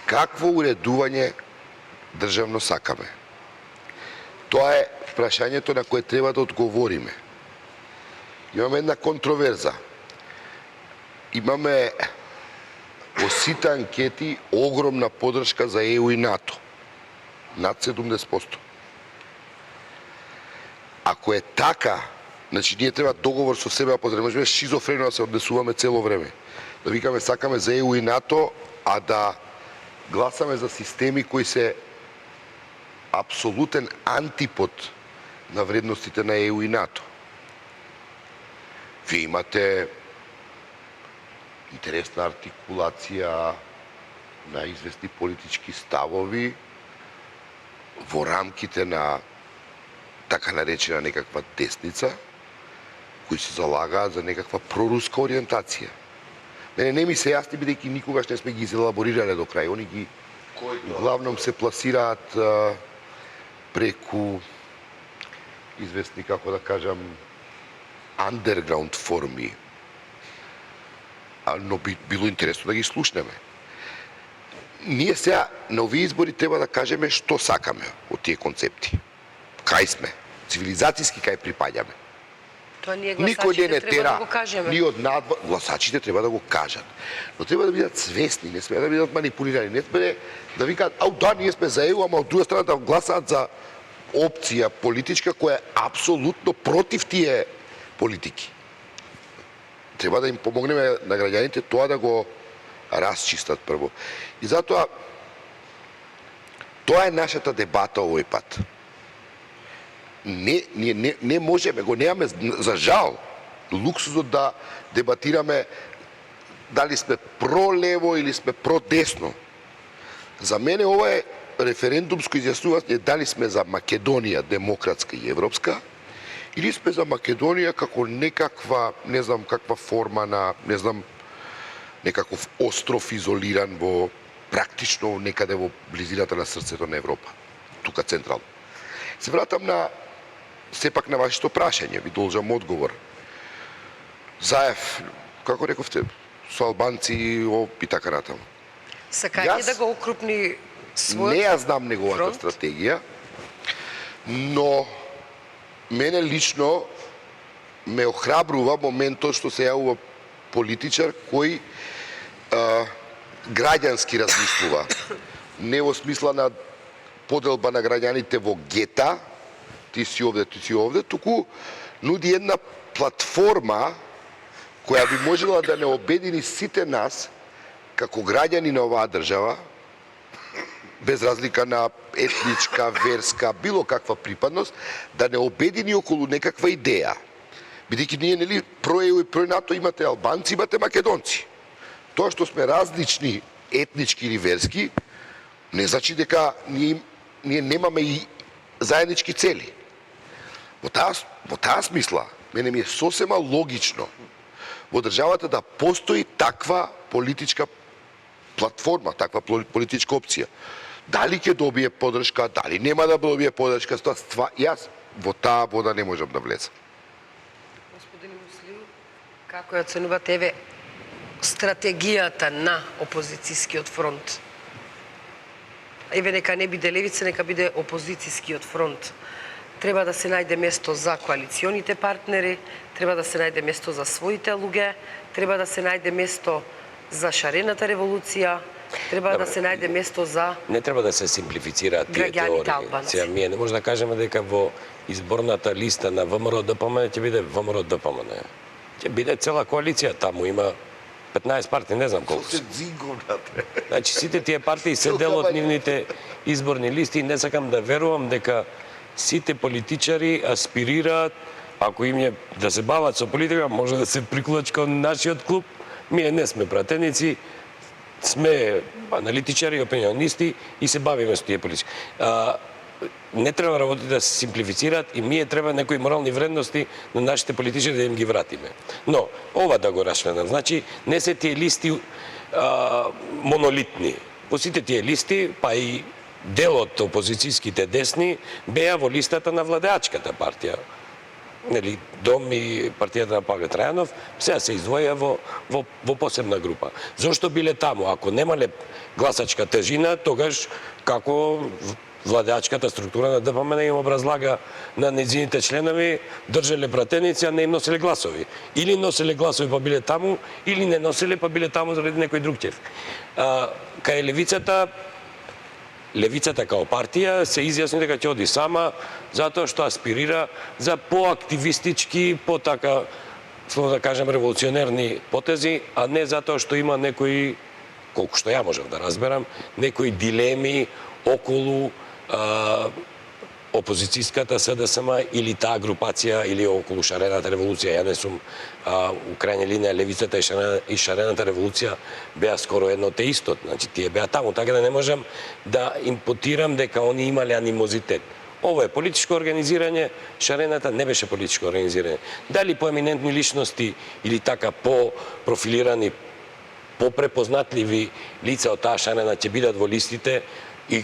Какво уредување државно сакаме? Тоа е прашањето на кое треба да одговориме. Имаме една контроверза. Имаме во сите анкети огромна поддршка за ЕУ и НАТО. Над 70%. Ако е така, значи ние треба договор со себе, потребно можеме шизофрено да се однесуваме цело време. Да викаме сакаме за ЕУ и НАТО, а да гласаме за системи кои се апсолутен антипод на вредностите на ЕУ и НАТО. вие имате интересна артикулација на известни политички ставови во рамките на така наречена некаква десница, кои се залагаат за некаква проруска ориентација. Мене не ми се јасни, бидејќи никогаш не сме ги изелаборирале до крај. Они ги главном се пласираат преку известни, како да кажам, underground форми. Но било интересно да ги слушнеме. Ние сега на овие избори треба да кажеме што сакаме од тие концепти. Кај сме? Цивилизацијски кај припаѓаме? Тоа ние Никој не гласачите треба тера, да го кажеме. ни од надвор, гласачите треба да го кажат. Но треба да бидат свесни, не сме да бидат манипулирани, не сме да викаат, ау да, ние сме за ЕУ, ама од друга страна да гласаат за опција политичка која е апсолутно против тие политики. Треба да им помогнеме на граѓаните тоа да го расчистат прво. И затоа тоа е нашата дебата овој пат. Не можеме, го немаме за жал луксузот да дебатираме дали сме пролево или сме продесно. За мене ова е референдумско изјаснување дали сме за Македонија демократска и европска или сме за Македонија како некаква, не знам каква форма на, не знам, некаков остров изолиран во практично некаде во близината на срцето на Европа, тука централно. Се вратам на сепак на вашето прашање, ви должам одговор. Заев, како рековте, со албанци и така натаму. Сакање да го окрупни својот. Не ја знам неговата фронт? стратегија, но мене лично ме охрабрува моментот што се јавува политичар кој граѓански размислува. Не во смисла на поделба на граѓаните во гета, ти си овде, туку нуди една платформа која би можела да не обедини сите нас како граѓани на оваа држава, без разлика на етничка, верска, било каква припадност, да не обедини околу некаква идеја. Бидејќи ние, нели, про-ЕУ и про-НАТО имате албанци, имате македонци. Тоа што сме различни етнички или верски, не значи дека ние немаме и заеднички цели. Во таа смисла, мене ми е сосема логично во државата да постои таква политичка платформа, таква политичка опција. Дали ќе добие поддршка, дали нема да добие поддршка, јас во таа вода не можам да влезам. Господин Муслим, како ја оценувате еве стратегијата на опозицијскиот фронт? Еве нека не биде левица, нека биде опозицијскиот фронт. Треба да се најде место за коалиционите партнери, треба да се најде место за своите луѓе, треба да се најде место за шарената револуција, треба да се најде место за Не треба да се симплифицираат тие граѓаните теории. албанци. Сега ние не може да кажеме дека во изборната листа на ВМРО ДПМН ќе биде ВМРО ДПМН. Ќе биде цела коалиција, таму има 15 партии, не знам колку се. Значи сите тие партии се дел од нивните изборни листи и не сакам да верувам дека сите политичари аспирираат, ако им е да се бават со политика, може да се приклучат кон нашиот клуб. Ние не сме пратеници, сме аналитичари, опинионисти и се бавиме со тие политики. Не треба работите да се симплифицираат и ние треба некои морални вредности на нашите политичари да им ги вратиме. Но, ова да го рашленам, значи не се тие листи монолитни. По сите тие листи, па и дел од опозицијските десни, беа во листата на владеачката партија. Нели, Дом и партијата на Павле Трајанов, сега се издвоја во посебна група. Зошто биле таму? Ако немале гласачка тежина, тогаш како владеачката структура на ДПМН им образлага на нејзините членови, држеле пратеници, а не им носеле гласови. Или носеле гласови па биле таму, или не носеле па биле таму заради некој друг ќев. Кај левицата као партија се изјасни дека ќе оди сама, затоа што аспирира за поактивистички, потака, словно да кажем, револуционерни потези, а не затоа што има некои, колку што ја можев да разберам, некои дилеми околу опозицијската СДСМ или таа групација или околу шарената револуција. Ја не сум у крајна линија левицата и шарената револуција беа скоро едно те исто. Значи тие беа таму, така да не можам да импутирам дека они имале анимозитет. Ово е политичко организирање, шарената не беше политичко организирање. Дали поеминентни личности или така по-профилирани, попрепознатливи лица од таа шарена ќе бидат во листите и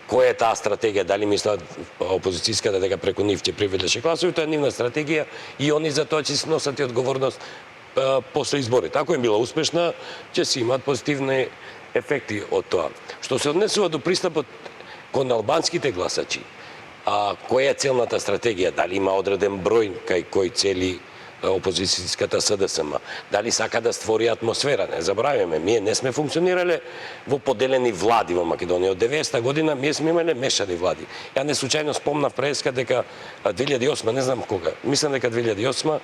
која е таа стратегија, дали мислат опозицијската дека преку нив ќе приведеше гласови, тоа е нивна стратегија и они за тоа ќе се носат и одговорност после изборите. Ако е била успешна, ќе се имаат позитивни ефекти од тоа. Што се однесува до пристапот кон албанските гласачи, која е целната стратегија, дали има одреден број кај кој цели опозицијската СДСМ, дали сака да створи атмосфера. Не забравяме, ние не сме функционирале во поделени влади во Македонија. Од 90-та година ние сме имале мешани влади. Ја не случајно спомнав преска дека 2008, не знам кога, мислам дека 2008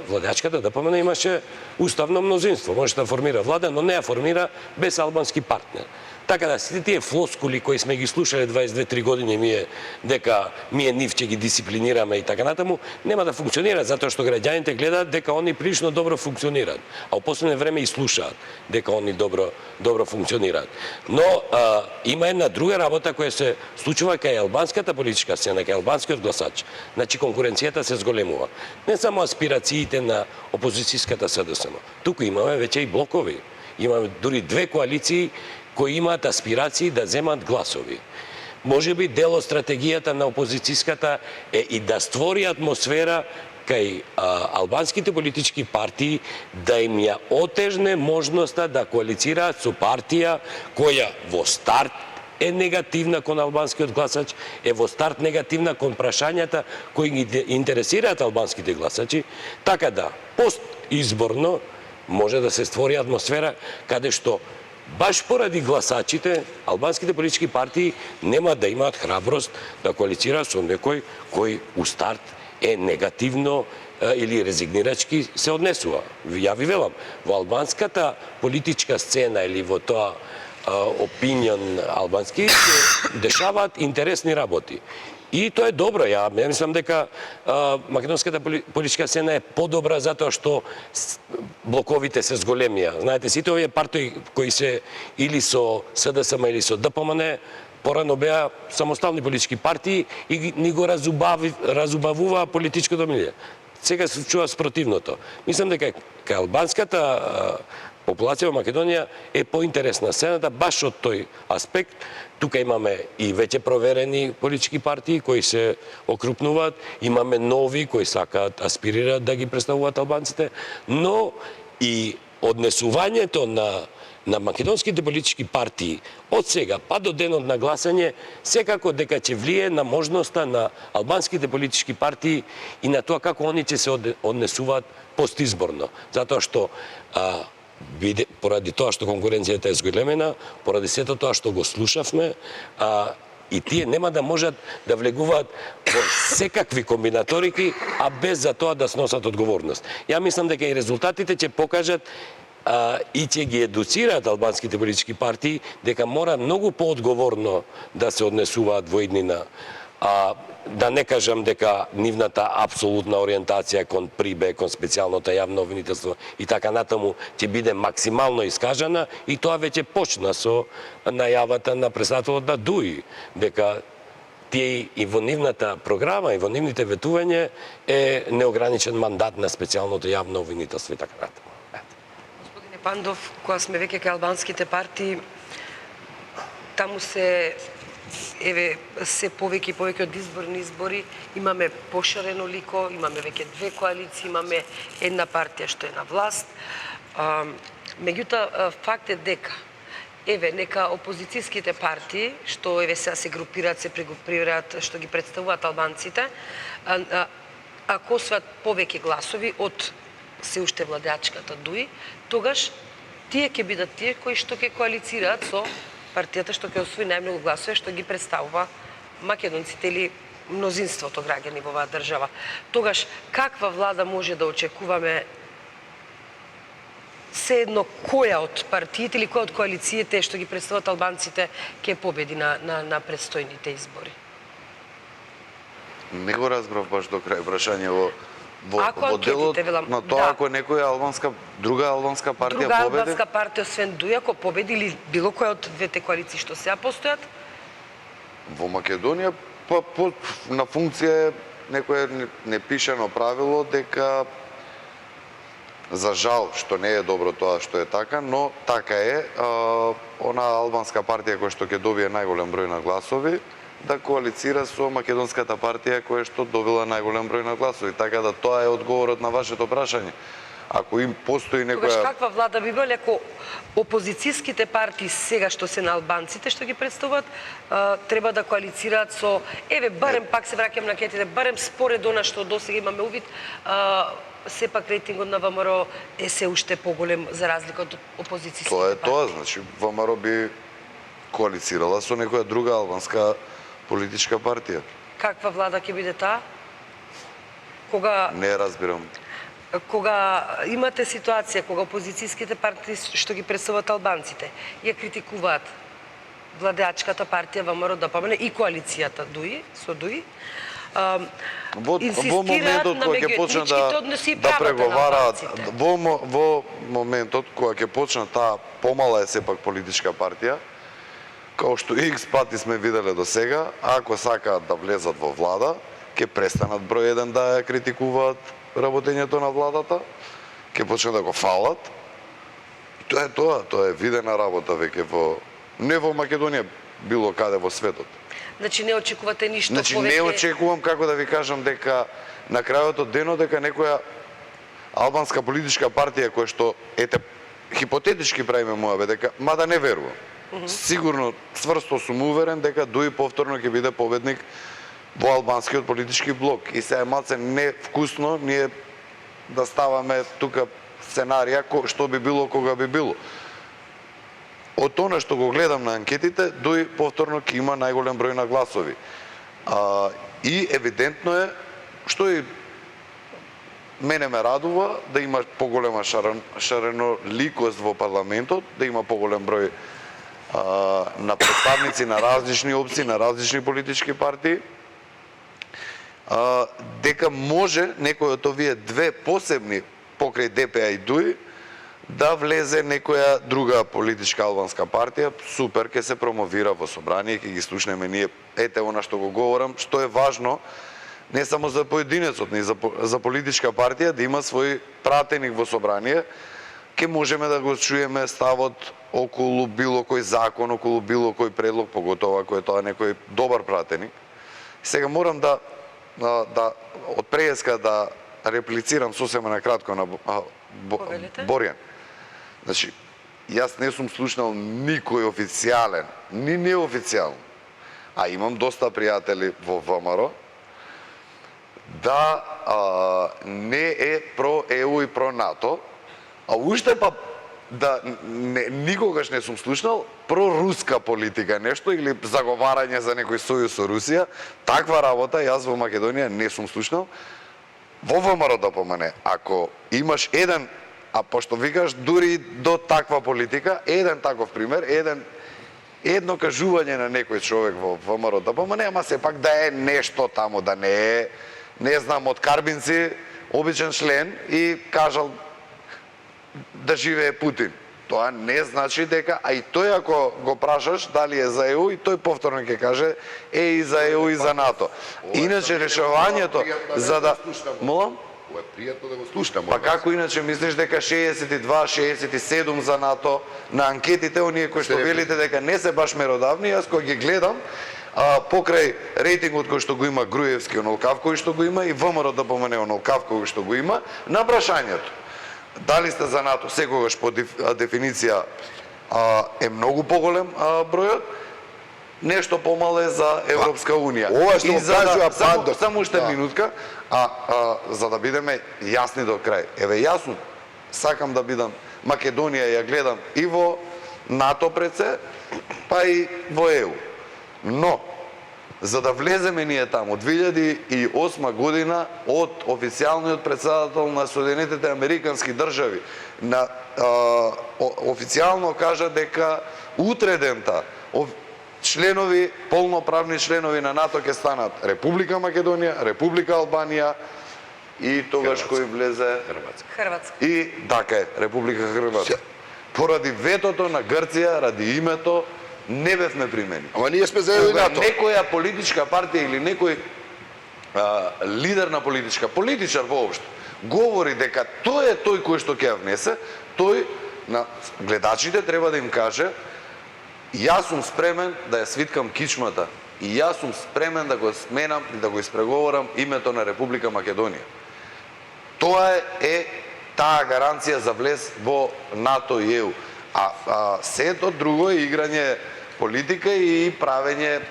владачката ДПМН имаше уставно мнозинство, може да формира влада, но не ја формира без албански партнер. Така да сите тие флоскули кои сме ги слушале 22-3 години дека нив ќе ги дисциплинираме и така натаму, нема да функционира затоа што граѓаните гледаат дека они прилично добро функционираат, а во последно време и слушаат дека они добро функционираат. Но има една друга работа која се случува кај албанската политичка сцена, кај албанскиот гласач. Значи конкуренцијата се зголемува. Не само аспирациите на опозицијската СДСМ. Туку имаме веќе и блокови. Имаме дури две коалиции кои имаат аспирации да земат гласови. Може би дел од стратегијата на опозицијската е и да створи атмосфера кај албанските политички партии да им ја отежне можноста да коалицираат со партија која во старт е негативна кон албанскиот гласач, е во старт негативна кон прашањата кои ги интересираат албанските гласачи, така да постизборно може да се створи атмосфера каде што баш поради гласачите, албанските политички партии нема да имаат храброст да коалицираат со некој кој у старт е негативно или резигнирачки се однесува. Ја ви велам, во албанската политичка сцена или во тоа опинион албански се дешаваат интересни работи. И тоа е добро. Ја мислам дека македонската политичка сцена е подобра затоа што блоковите се зголемија. Знаете, сите овие партии кои се или со СДСМ или со ДПМН порано беа самостални политички партии и ни го разубавуваа политичкото милје. Сега се чува спротивното. Мислам дека кај албанската популација во Македонија е поинтересна сцената баш од тој аспект. Тука имаме и веќе проверени политички партии кои се окрупнуваат, имаме нови кои сакаат, аспирираат да ги представуваат албанците, но и однесувањето на македонските политички партии од сега па до денот на гласање секако дека ќе влие на можноста на албанските политички партии и на тоа како они ќе се однесуваат постизборно. Затоа што поради тоа што конкуренцијата е зголемена, поради сето тоа што го слушавме, и тие нема да можат да влегуваат во секакви комбинаторики, а без за тоа да сносат одговорност. Ја мислам дека и резултатите ќе покажат и ќе ги едуцираат албанските политички партии дека мора многу поодговорно да се однесуваат во иднина. Да не кажам дека нивната апсолутна ориентација кон ПРИБЕ, кон специјалното јавно обвинителство и така натаму ќе биде максимално искажана и тоа веќе почна со најавата на председателот на ДУИ, дека тие и во нивната програма и во нивните ветување е неограничен мандат на специјалното јавно обвинителство и така натаму. Господине Пандов, кога сме веќе кај албанските партии, таму се повеќе и повеќе од изборни избори, имаме пошарено лико, имаме веќе две коалиции, имаме една партија што е на власт. Меѓутоа, факт е дека нека опозицијските партии, што сега се групираат, се прегрупираат, што ги представуваат албанците, ако осваат повеќе гласови од се уште владеачката ДУИ, тогаш тие ќе бидат тие кои што ќе коалицираат со партијата што ќе освои најмногу гласови, што ги представува македонците или мнозинството граѓани во оваа држава. Тогаш, каква влада може да очекуваме, се едно која од партиите или која од коалициите што ги представуваат албанците ќе победи на предстојните избори? Не го разбрав баш до крај прашање во Ако делот анкетите, велам, на тоа да. ако некоја друга албанска партија Друга победи. албанска партија освен ДУИ, ако победи или било која од двете коалиции што сега постојат, Во Македонија на функција е некое непишано правило дека за жал што не е добро тоа што е така, но така е, она албанска партија која што ќе добие најголем број на гласови да коалицира со македонската партија која што добила најголем број на гласови, така да тоа е одговорот на вашето прашање. Ако им постои тогаш некоја каква влада би биле ако опозицијските партии сега што се на албанците што ги представуваат треба да коалицираат со барем пак се враќам на анкетите, барем според она што досега имаме увид, сепак рейтингот на ВМРО е се уште поголем за разлика од опозицијските тоа е партии. тоа, значи ВМРО би коалицирала со некоја друга албанска политичка партија. Каква влада ќе биде таа? Кога Не разбирам. имате ситуација кога опозицијските партии што ги представуваат албанците ја критикуваат владеачката партија ВМРО ДПМН и коалицијата ДУИ со ДУИ, Во инсистираат моментот на кога ќе почнат меѓуетничките односи и да правата на преговараат, албанците. во моментот кога ќе почнат таа помала е сепак политичка партија, као што X пати сме виделе до сега, ако сакаат да влезат во влада, ќе престанат број 1 да ја критикуваат работењето на владата, ќе почнат да го фалат. И тоа е видена работа веќе не во Македонија, било каде во светот. Значи не очекувате ништо Значи повеќе. не очекувам, како да ви кажам, дека на крајот од денот дека некоја албанска политичка партија која што хипотетички правиме моја дека мада не верувам. Сигурно цврсто сум уверен дека ДУИ повторно ќе биде победник во албанскиот политички блок. И се е малце невкусно ние да ставаме тука сценарија што би било кога би било. Од тоа што го гледам на анкетите, ДУИ повторно ќе има најголем број на гласови. И евидентно е, што и мене ме радува, да има поголема шареноликост во парламентот, да има поголем број на представници на различни опции, на различни политички партии, дека може некој од овие две посебни покрај ДПА и ДУИ да влезе некоја друга политичка албанска партија, супер, ќе се промовира во собрание, ќе ги слушнеме ние, она што го говорам, што е важно не само за поединецот, но за политичка партија да има свој пратеник во собрание, ќе можеме да го чуеме ставот околу било кој закон, околу било кој предлог, поготово ако е тоа некој добар пратеник. Сега морам да од преска да реплицирам сосема на кратко на Борјан. Значи, јас не сум слушнал никој официјален, ни неофицијално, а имам доста пријатели во ВМРО, да не е про ЕУ и про НАТО, а уште па да никогаш не сум слушнал проруска политика нешто или заговарање за некој сојуз со Русија. Таква работа јас во Македонија не сум слушнал. Во ВМРО ДПМН, ако имаш еден, а пошто викаш дури до таква политика, еден таков пример, едно кажување на некој човек во ВМРО ДПМН, ама сепак да е нешто таму, да не е, не знам, од Карбинци, обичен член и кажал да живее Путин. Тоа не значи дека, а и тој ако го прашаш дали е за ЕУ, и тој повторно ќе каже и за ЕУ и за НАТО. Иначе решавањето за да... Молам? Ова е пријатно да го слушам. Па како иначе мислиш дека 62, 67 за НАТО на анкетите, оние кои што велите дека не се баш меродавни, јас кој ги гледам, покрај рейтингот кој што го има Груевски, онолкав кој што го има и ВМРО да помене онолкав кој што го има, на прашањето дали сте за НАТО, секогаш по дефиниција е многу поголем бројот, нешто помало е за Европска Унија. Ова што го кажува Пандов. Само уште минутка, за да бидеме јасни до крај. Еве јас сакам да бидам Македонија, ја гледам и во НАТО пред се, па и во ЕУ. Но за да влеземе ние таму 2008 година од официјалниот претседател на Соединетите Американски држави официјално кажа дека утредента членови, полноправни членови на НАТО ќе станат Република Македонија, Република Албанија и тогаш кој влезе Хрватска. и така е, Република Хрватска. Поради ветото на Грција, ради името, не бевме примени. Ама ние сме заедно Кога НАТО. некоја политичка партија или некој лидер на политичар воопшто, говори дека тој е тој кој што ќе ја внесе, тој на гледачите треба да им каже: јас сум спремен да ја свиткам кичмата и јас сум спремен да го сменам и да го испреговорам името на Република Македонија. Тоа е таа гаранција за влез во НАТО и ЕУ. А сето друго е играње политика и правење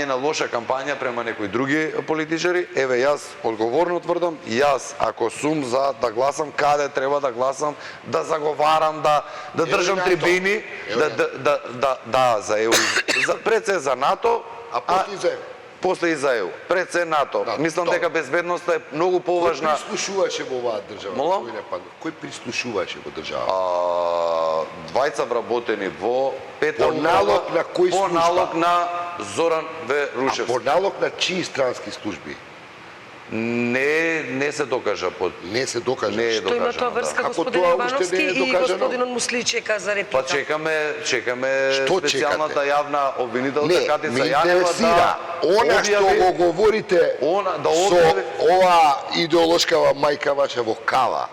на лоша кампања према некои други политичари. Еве, јас одговорно тврдам, јас ако сум за да гласам каде треба да гласам, да заговарам, да држам НАТО. трибини, да за ЕУ, пред се за НАТО, А после и за ЕУ. после и за ЕУ. Пред се НАТО. Да, Мислам тоа. дека безбедноста е многу Кој поважна. прислушуваше во оваа држава? Молам? Кој не падна? Кој прислушуваше во држава? Двајца вработени во пета По налог на кој по служба? налог на Зоран В. А Рушевски. по налог на чии странски служби? Не се докажа под Не се докажа. Не е Што има тоа докажано, врска да. Ако господин тоа уште Ивановски не е и докажано? господинот Мусличека за Па реплика? чекаме Што специјалната чекате? јавна обвинителка Не, Катица ме Јанева интересира она што го говорите да со објави ова идеолошкава мајка ваша во кава,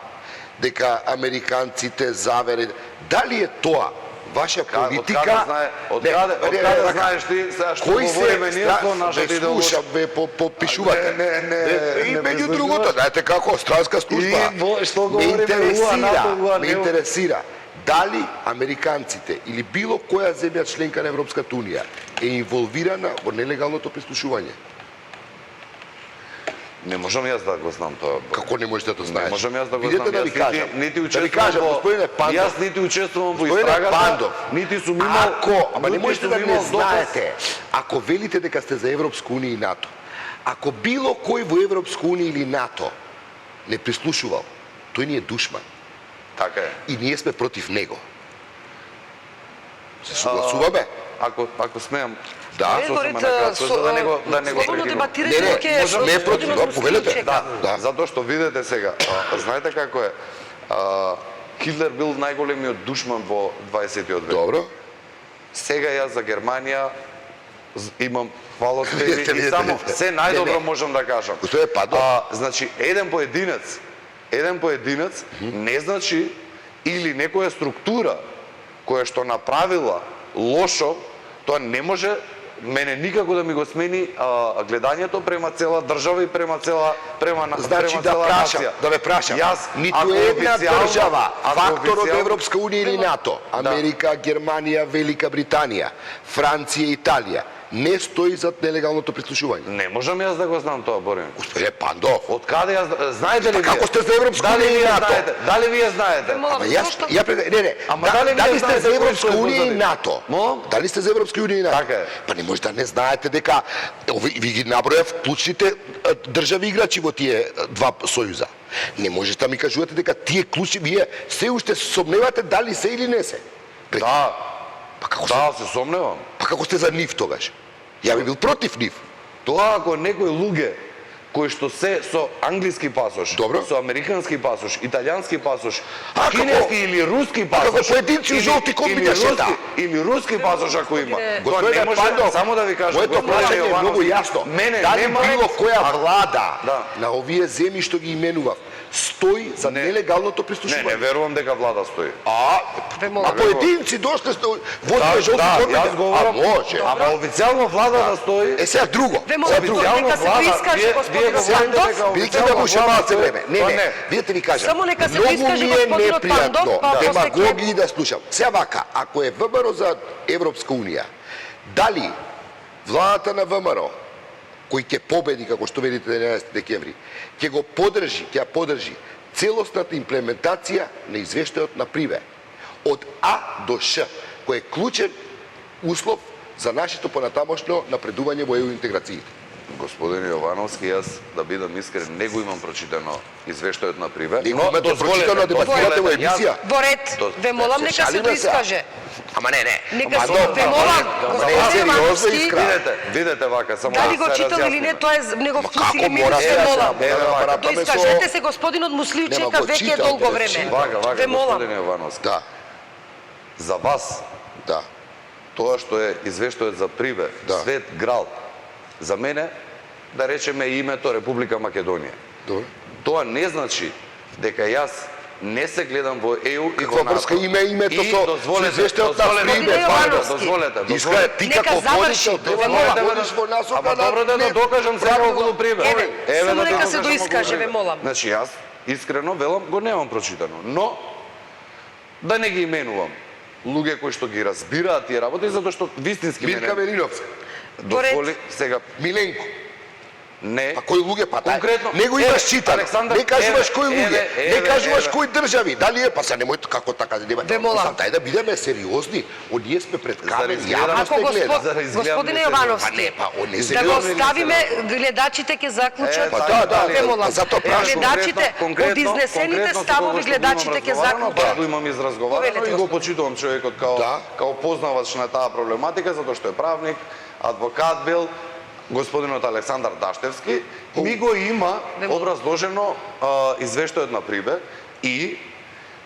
дека американците завери, дали е тоа ваша политика? Откаде знаеш ти сега што Кој говориме ние со нашата ве слушам, ве попишувате. И не меѓу ме другото, знаете како, странска служба. што Ме говориме интересира, ме интересира дали американците или било која земја членка на Европската Унија е инволвирана во нелегалното прислушување. Не можам јас да го знам тоа. Како не можете да Не знаеш? можам јас да го Видете знам. да ви Јас кажам. нити Да ви учествувам кажам, во господине Пандов. Јас нити учествувам во Господине истрагата, Пандов, нити сум имал. ама не нити можете сум да не имал доказ. знаете, ако велите дека сте за Европска Унија и НАТО, ако било кој во Европска Унија или НАТО не прислушувал, тој ни е душман Така е. и ние сме против него. Се согласуваме? Ако смеам. Да. сосема накратко, за да не го слободно прекинувам. дебатирање Не, ќе не против, да, повелете. Да, Да. затоа што видете сега, знаете како е, Хитлер бил најголемиот душман во 20-тиот век. Добро. Сега јас за Германија имам хвалоспеви Видете, и само видете. се Не, најдобро не. можам да кажам. Господине Пандов. Значи, еден поединец не значи или некоја структура која што направила лошо, тоа не може мене никако да ми го смени гледањето према цела држава и према цела Значи да цела прашам, нација. да ве прашам. Јас, Ниту ако една официјално- држава, ако фактор од официјално- Европска Унија или НАТО, Америка, Германија, Велика Британија, Франција, Италија, не стои зад нелегалното прислушување. Не можам јас да го знам тоа, Борин. Господине Пандов, Од каде јас знаете ли Па вие? како сте за Европска Дали Унија и вие НАТО? знаете? Дали вие знаете? ама не, Ама дали вие дали сте знаете за кој Европска стои Унија и позади? НАТО? Молам? Дали сте за Европска Унија и НАТО? Така е. Па не може да не знаете дека ви ги набројав клучните држави играчи во тие два сојуза. Не можете да ми кажувате дека тие клучни вие се уште сомневате дали се или не се. Да, Па како да, се сомневам. Па како сте за нив тогаш? Ја би бил против нив. Тоа ако некои луѓе кои што се со англиски пасош, Добро. со американски пасош, италијански пасош, А, кинески како? или руски А, како пасош, поединци у жолти комби да шета. или руски пасош ако има. Тоа Господине не може, Пандов, само да ви кажам, моето господине прашање е Јовановски, многу јасно. Мене Дали нема било која влада Да. на овие земји што ги именував стои за Не. нелегалното Не, прислушување? не верувам дека влада стои. А поединци дошле водиле жолти комби. јас говорам, може. ама официјално влада да стои. Е сега друго. Ве молам, Сега друго. нека се приискаже господинот Пандов. Бидете да му малце време. Не, Па не. Видете ви кажам. Само нека се многу приискаже ми е господинот непријатно Пандов, па после ќе- демагогии да слушам. Сега вака, ако е ВМРО за Европска Унија, дали владата на ВМРО кој ќе победи, како што видите 11 декември, ќе го подржи, ќе ја подржи целосната имплементација на извештајот на Приве од А до Ш, кој е клучен услов за нашето понатамошно напредување во ЕУ интеграциите. Господин Јовановски, јас да бидам искрен, не го имам прочитано извештајот на Прибе. Не го имате прочитано, дебатирате во емисија. Во ред, ве молам нека се доискаже. Ама не. Нека се ве молам, господин Јовановски. Видете вака, само Дали го се читал разјасни. или не, тоа е негов вкус како или мора минус, се ве јас молам. да Доискажете се, господинот Муслиу Нема чека го веќе читате, долго време. речи. Вака, Ве молам. господин Јовановски. Да, За вас, да. тоа што е извештајот за Прибе, Да. Свет Грал, за мене, да речеме името Република Македонија. Добро. Тоа не значи дека јас не се гледам во ЕУ и Каква во НАТО. врска има името И со дозволете, извештајот на Прибе? Јовановски. Искра, ти Нека како заврши, водител, ве треба молам. да водиш во насока Ама добро да не докажам сега правилно. околу Прибе. Еве, само да нека ти се докажам доискаже, околу ве Прибе. молам. Значи јас искрено велам го немам прочитано, но да не ги именувам луѓе кои што ги разбираат тие работи, затоа што вистински Мирка мене Велиновска, дозволи сега Миленко. не. Па кои луѓе па Конкретно, не го имаш читано. Александар, Не кажуваш кои луѓе, не кажуваш еве. кои држави. Дали е па се немој како така да нема. Ве молам. Тај да бидеме сериозни. Оние сме пред камери, изгледам- јавност Ако не гледа. за да изгледам господине несериозно. Па Јовановски, не, па он не се да го сериозно или оставиме, несериозно? гледачите ќе заклучат. Па да, ве молам. затоа прашувам. Гледачите, од изнесените конкретно ставови, со кого гледачите што ќе го имам разговарано, заклучат. Го имам изразговарано Повелете, и го господи. почитувам човекот као, Да. као познавач на таа проблематика, затоа што е правник, адвокат бил, господинот Александар Даштевски, ми го има образложено извештајот на Прибе и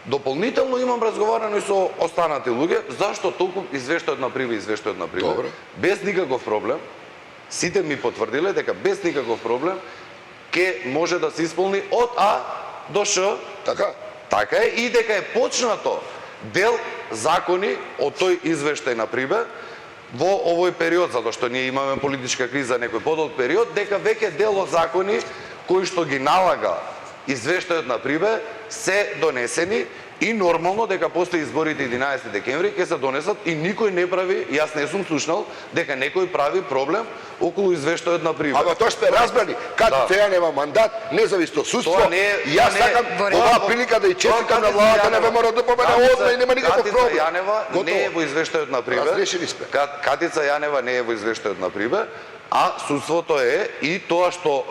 дополнително имам разговарано и со останати луѓе, зашто толку извештајот на Прибе, извештајот на Прибе, Добро. без никаков проблем, сите ми потврдиле дека без никаков проблем ќе може да се исполни од А до Ш. Така? Така е, и дека е почнато дел закони од тој извештај на Прибе во овој период, затоа што ние имаме политичка криза некој подолг период, дека веќе дел од закони кои што ги налага извештајот на Прибе се донесени и нормално дека после изборите 11 декември ќе се донесат и никој не прави, јас не сум слушнал дека некој прави проблем околу извештајот на Прибе. Ама тоа сме разбрали, кад Да. Теја нема мандат, независно судство, Тоа не е- и јас тоа не е- сакам Во ред. оваа прилика да и честитам на владата на ВМРО да победа одма и нема никаков Катица проблем. Јанева не е во извештајот на Прибе. Разрешени сме. Катица Јанева не е во извештајот на Прибе, а судството е и тоа што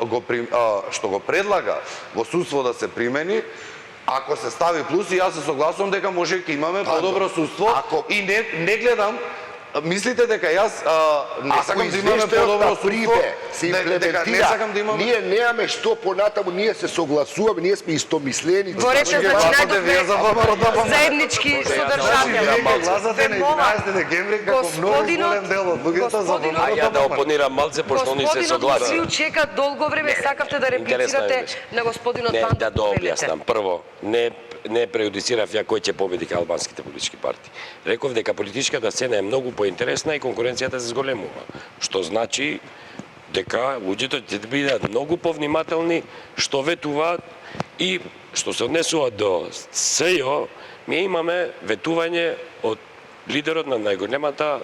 го предлага во судство да се примени, ако се стави плюс, и јас се согласувам дека може ќе имаме подобро судство и не гледам. Мислите дека јас не Ако сакам да имаме извештајот подобро на судство, Прибе се дека не имплементира, сакам да имаме. ние немаме што понатаму, ние се согласуваме, ние сме истомислени. Во ред, значи вие за ВМРО. заеднички Значи, содржатели. вие гласате на 11 декември како многу голем дел од луѓето за господинот- ВМРО. А ја да опонирам малце, пошто они се Господинот согласни. Муслиу чека долго време, сакавте да интересна реплицирате беше. на господинот Не, Пандов. да дообјаснам. Прво, не прејудицирав ја кој ќе победи кај албанските политички партии. Реков дека политичката сцена е многу поинтересна и конкуренцијата се зголемува, што значи дека луѓето ќе бидат многу повнимателни што ветуваат и што се однесува до СЈО, ние имаме ветување од лидерот на најголемата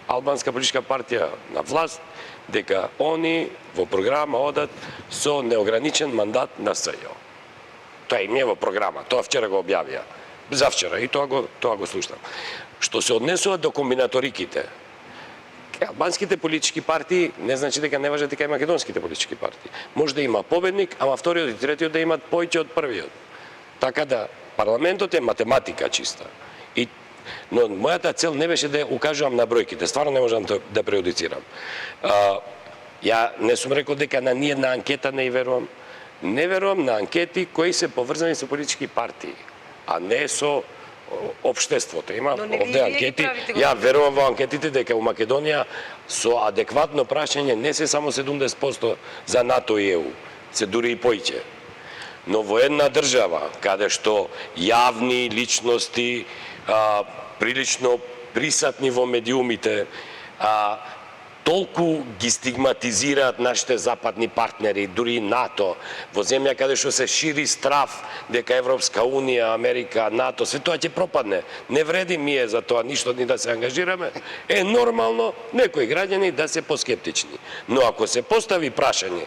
албанска политичка партија на власт, дека они во програма одат со неограничен мандат на СЈО. Тоа им е во програма, тоа вчера го објавија. Завчера и тоа го слушнам. Што се однесува до комбинаториките, албанските политички партии не значи дека не важат и кај македонските политички партии. Може да има победник, ама вториот и третиот да имат поиќе од првиот. Така да парламентот е математика чиста. Но мојата цел не беше да укажувам на бројките, стварно не можам да прејудицирам. Ја не сум рекол дека на ниедна анкета не верувам. Не верувам на анкети кои се поврзани со политички партии, а не со општеството. Има Но не овде вие ги анкети. правите го. Ја верувам во анкетите дека у Македонија со адекватно прашање не се само 70% за НАТО и ЕУ, се дури и поиќе. Но во една држава каде што јавни личности прилично присатни во медиумите, толку ги стигматизираат нашите западни партнери, дури и НАТО, во земја каде што се шири страв дека Европска Унија, Америка, НАТО, се тоа ќе пропадне. Не вреди ми е за тоа ништо ни да се ангажираме. Е нормално некои граѓани да се поскептични. Но ако се постави прашање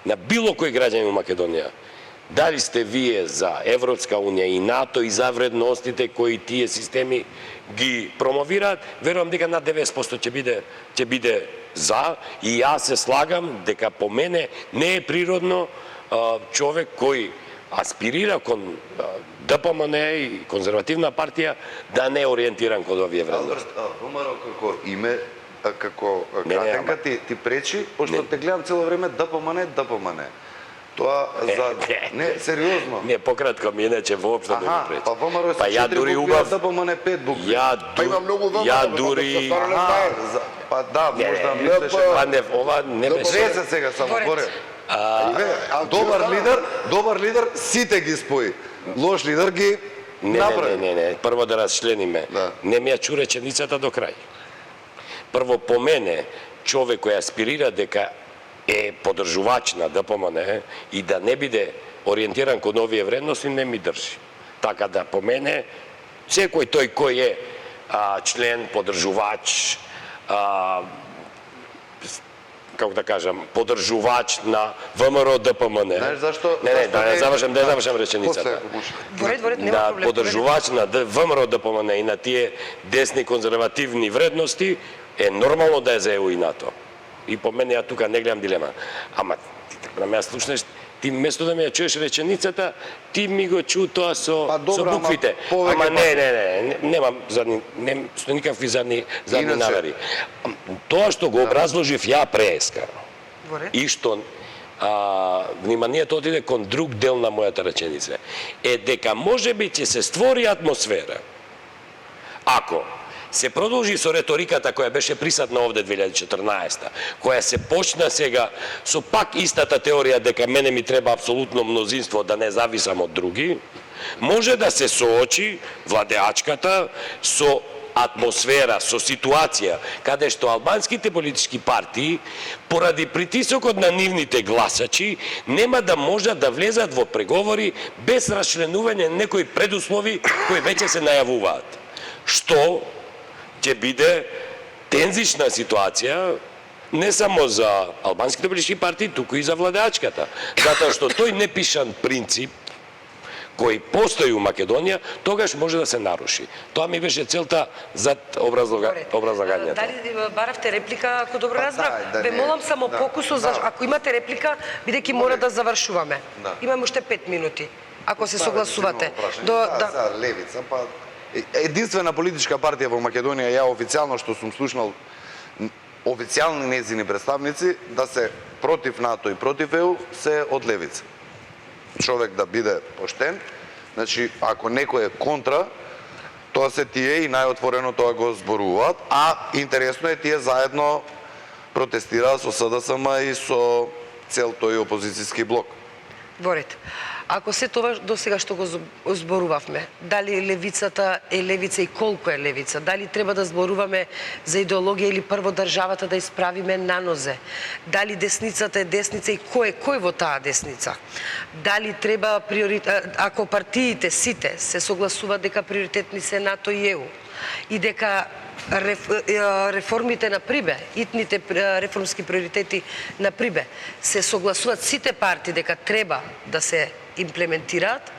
на било кој граѓанин во Македонија, Дали сте вие за Европска унија и НАТО и за вредностите кои тие системи ги промовираат, верувам дека над 90% ќе биде за, и јас се слагам дека по мене не е природно човек кој аспирира кон ДПМН и конзервативна партија да не е ориентиран кон овие вредности. ВМРО како име, како Не, кратенка ти пречи, пошто те гледам цело време ДПМН. Тоа за не сериозно. Не, пократко ми иначе воопшто не ми пречи. Па ВМРО се Па ја 4 дури букви, убав, ДПМН 5 букви. Па има многу ВМРО, ја па дури тоа не знае. Па да, можда не, мислеше. па не, ова не беше. Резе сега само Борец. горе. Добар лидер сите ги спои. Лош лидер ги направи. Не, прво да расчлениме. Да. Не ми ја чу реченицата до крај. Прво, по мене, човек кој аспирира дека е поддржувач на ДПМН и да не биде ориентиран кон овие вредности, не ми држи. Така да, по мене, секој тој кој е член, поддржувач, како да кажам, поддржувач на ВМРО ДПМН. Знаеш зашто? Не, да не завршам реченицата. После, ако може. Воред, нема На проблем. поддржувач на ВМРО ДПМН и на тие десни конзервативни вредности е нормално да е за ЕУ и НАТО. И по мене ја тука не гледам дилема. Ама ти треба да ме ја слушнеш, ти место да ме ја чуеш реченицата, ти ми го чу тоа со буквите. Ама не, немам со никакви задни намери. Тоа што го образложив ја преска Воред. и што вниманието отиде кон друг дел на мојата реченица, е дека можеби ќе се створи атмосфера ако се продолжи со реториката која беше присатна овде 2014, која се почна сега со пак истата теорија дека мене ми треба апсолутно мнозинство да не зависам од други, може да се соочи владеачката со атмосфера, со ситуација каде што албанските политички партии поради притисокот на нивните гласачи нема да можат да влезат во преговори без расчленување некои предуслови кои веќе се најавуваат. Што ќе биде тензична ситуација не само за албанските политички партии, туку и за владеачката. Затоа што тој непишан принцип кој постои у Македонија, тогаш може да се наруши. Тоа ми беше целта зад образлагањето. Дали баравте реплика, ако добро разбрав? да Ве не- молам само да, покусо, да. ако имате реплика, бидејќи мора да завршуваме. Да. Имаме уште 5 минути, ако се согласувате. Да, левица, па единствена политичка партија во Македонија, ја официјално што сум слушнал официјални нејзини представници да се против НАТО и против ЕУ се од левица. Човек да биде поштен, значи ако некој е контра, тоа се тие и најотворено тоа го зборуваат, а интересно е тие заедно протестираат со СДСМ и со цел тој опозицијски блок. Воред. Ако се тоа до сега што го зборувавме, дали левицата е левица и колку е левица, дали треба да зборуваме за идеологија или прво државата да исправиме на нозе, дали десницата е десница и кој во таа десница, дали треба ако партиите сите се согласуваат дека приоритетни се НАТО и ЕУ и дека реформите на Прибе, итните реформски приоритети на Прибе, се согласуваат сите партии дека треба да се имплементираат,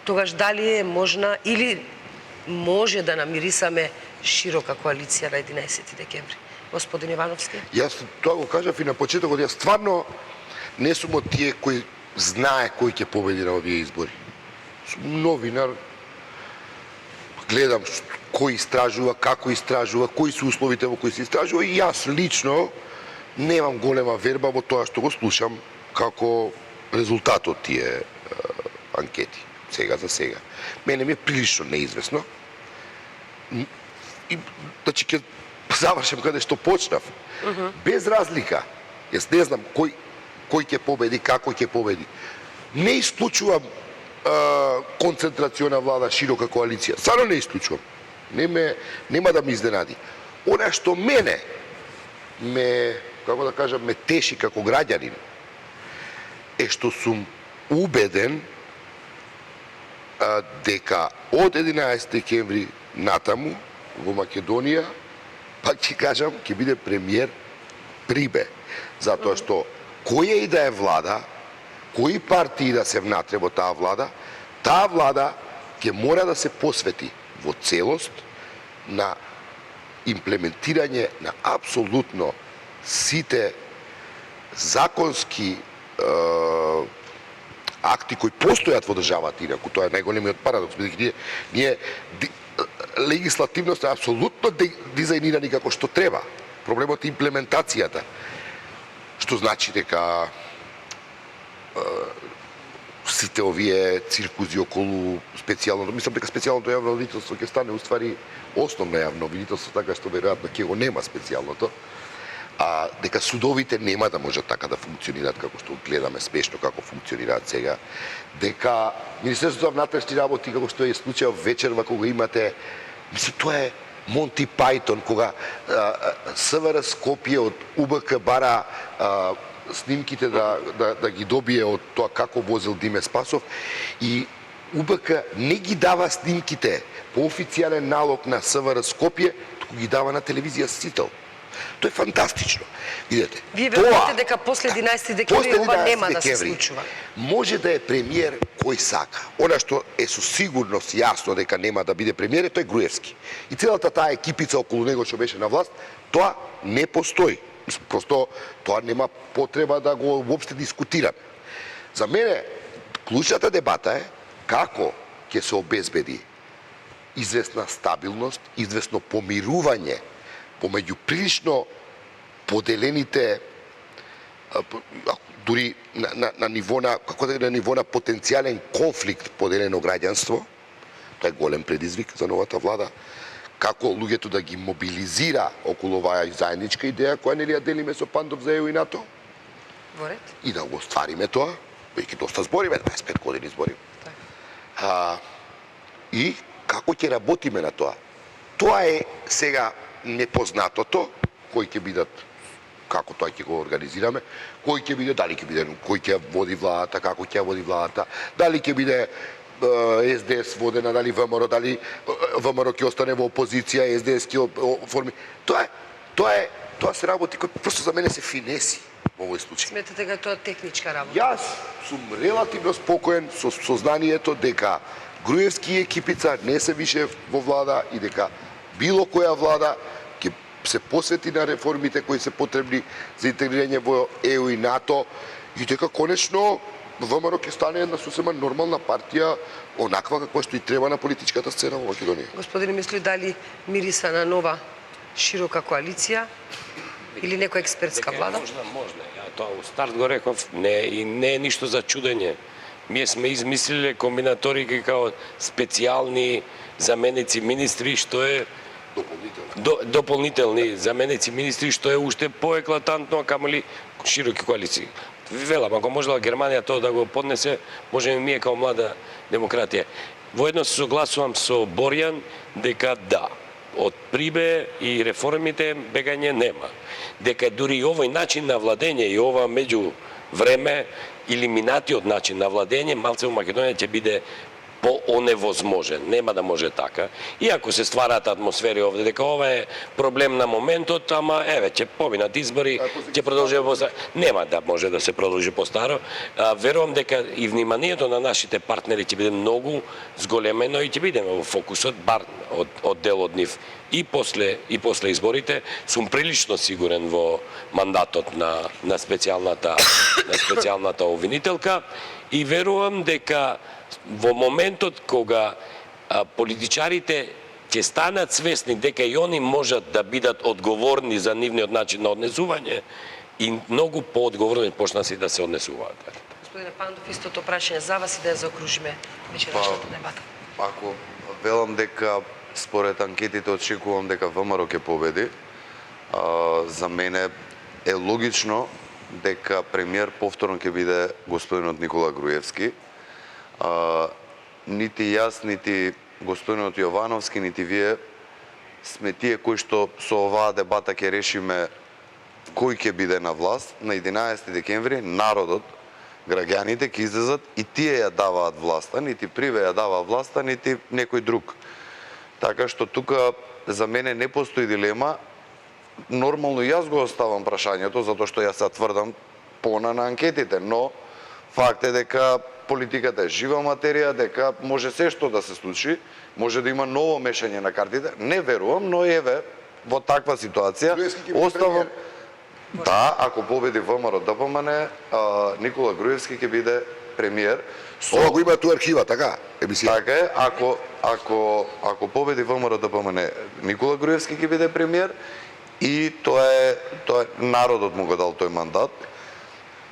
тогаш дали е можна или може да намирисаме широка коалиција на 11 декември. Господин Ивановски? Јас тоа го кажав и на почетокот, јас стварно не сум од тие кои знае кој ќе победи на овие избори. Сум новинар, гледам кој истражува, како истражува, кои се условите во кои се истражува и јас лично немам голема верба во тоа што го слушам како резултат од тие анкети, сега за сега. Мене ми е прилично неизвестно. И, значи, ќе завршам каде што почнав. Без разлика, јас не знам кој ќе победи, како ќе победи. Не исклучувам концентрациона влада, широка коалиција. Само не исклучувам. Нема да ме изненади. Она што мене како да кажам, ме теши како граѓанин е што сум убеден дека од 11 декември натаму во Македонија, пак ќе кажам, ќе биде премиер Прибе. Затоа што која и да е влада, кои партии да се внатре во таа влада ќе мора да се посвети во целост на имплементирање на апсолутно сите законски акти кои постојат во државата, инаку тоа е најголемиот парадокс, бидејќи ние легислативноста е апсолутно дизајнирани како што треба. Проблемот е имплементацијата, што значи дека сите овие циркузи околу специјалното, мислам дека специјалното јавно обвинителство ќе стане уствари основно јавно обвинителство, така што веројатно ќе го нема специјалното, а дека судовите нема да можат така да функционираат како што гледаме смешно како функционираат сега, дека Министерството за внатрешни работи како што е случајов вечерва кога имате, мислам тоа е Монти Пајтон, кога СВР Скопје од УБК бара снимките да ги добие од тоа како возел Диме Спасов и УБК не ги дава снимките по официјален налог на СВР Скопје, туку ги дава на телевизија Сител. Тоа е фантастично. Видете. Вие верувате дека после 11 декември ова нема да се случува? Може да е премиер кој сака. Она што е со сигурност јасно дека нема да биде премиер е тој Груевски. И целата таа екипица околу него што беше на власт, тоа не постои. Просто тоа нема потреба да го воопште дискутираме. За мене клучната дебата е како ќе се обезбеди известна стабилност, известно помирување помеѓу прилично поделените дури на ниво на како да на ниво на потенцијален конфликт поделено граѓанство. Тоа е голем предизвик за новата влада. Како луѓето да ги мобилизира околу оваа заедничка идеја која нели ја делиме со Пандов за ЕУ и НАТО. Во ред. И да го оствариме тоа, веќе доста збориме, 25 години збориме. И како ќе работиме на тоа? Тоа е сега непознатото, кои ќе бидат, како тоа ќе го организираме, кој ќе биде, дали ќе биде, кој ќе води владата, како ќе води владата, дали ќе биде СДС водена, дали ВМРО, дали ВМРО ќе остане во опозиција, СДС ќе оформи. Тоа се работи кои просто за мене се финеси во овој случај. Сметате дека тоа техничка работа? Јас сум релативно спокоен со сознанието дека Груевски и екипица не се више во влада и дека било која влада ќе се посвети на реформите кои се потребни за интегрирање во ЕУ и НАТО и дека конечно ВМРО ќе стане една сосема нормална партија, онаква каква што и треба на политичката сцена во Македонија. Господине, мисли дали мириса на нова широка коалиција или некоја експертска влада? Можна. Ја тоа у старт го реков, не е ништо за чудење. Ние сме измислиле комбинаторики као специјални заменици министри, што е дополнителни заменици министри, што е уште поеклатантно, камоли широки коалиции. Велам, ако можела Германија тоа да го поднесе, можеме и ние као млада демократија. Воедно се согласувам со Борјан дека да, од прибе и реформите бегање нема. Дека дури и овој начин на владење и ова меѓу време илиминатиот начин на владење малце во Македонија ќе биде по-оневозможен, нема да може така. Иако се ствараат атмосфери овде, дека ова е проблем на моментот, ама еве, ќе поминат избори, ќе продолжи постаро. Нема да може да се продолжи постаро. Верувам дека и вниманието на нашите партнери ќе биде многу зголемено и ќе бидеме во фокусот, бар од дел од нив. И после изборите, сум прилично сигурен во мандатот на специјалната обвинителка и верувам дека во моментот кога политичарите ќе станат свесни дека и они можат да бидат одговорни за нивниот начин на однесување и многу поодговорни почнаа да се однесуваат. Господине Пандов, истото прашање за вас и да ја заокружиме вечерашната дебата. Ако велам дека според анкетите очекувам дека ВМРО ќе победи, за мене е логично дека премиер повторно ќе биде господинот Никола Груевски. Нити јас, нити господинот Јовановски, нити вие сме тие кои што со оваа дебата ќе решиме кој ќе биде на власт. На 11 декември народот, граѓаните ќе излезат и тие ја даваат власта, нити Приве ја дава власта, нити некој друг. Така што тука за мене не постои дилема. Нормално јас го оставам прашањето, затоа што јас се тврдам пона на анкетите, но Факт е дека политиката е жива материја, дека може се што да се случи, може да има ново мешање на картите. Не верувам, но еве во таква ситуација Груевски ќе биде оставам. премиер. Да, ако победи ВМРО ДПМН, Никола Груевски ќе биде премиер. Ова го има ту архива, така? Емисија. Така е, ако победи ВМРО ДПМН, Никола Груевски ќе биде премиер и тоа е народот му го дал тој мандат.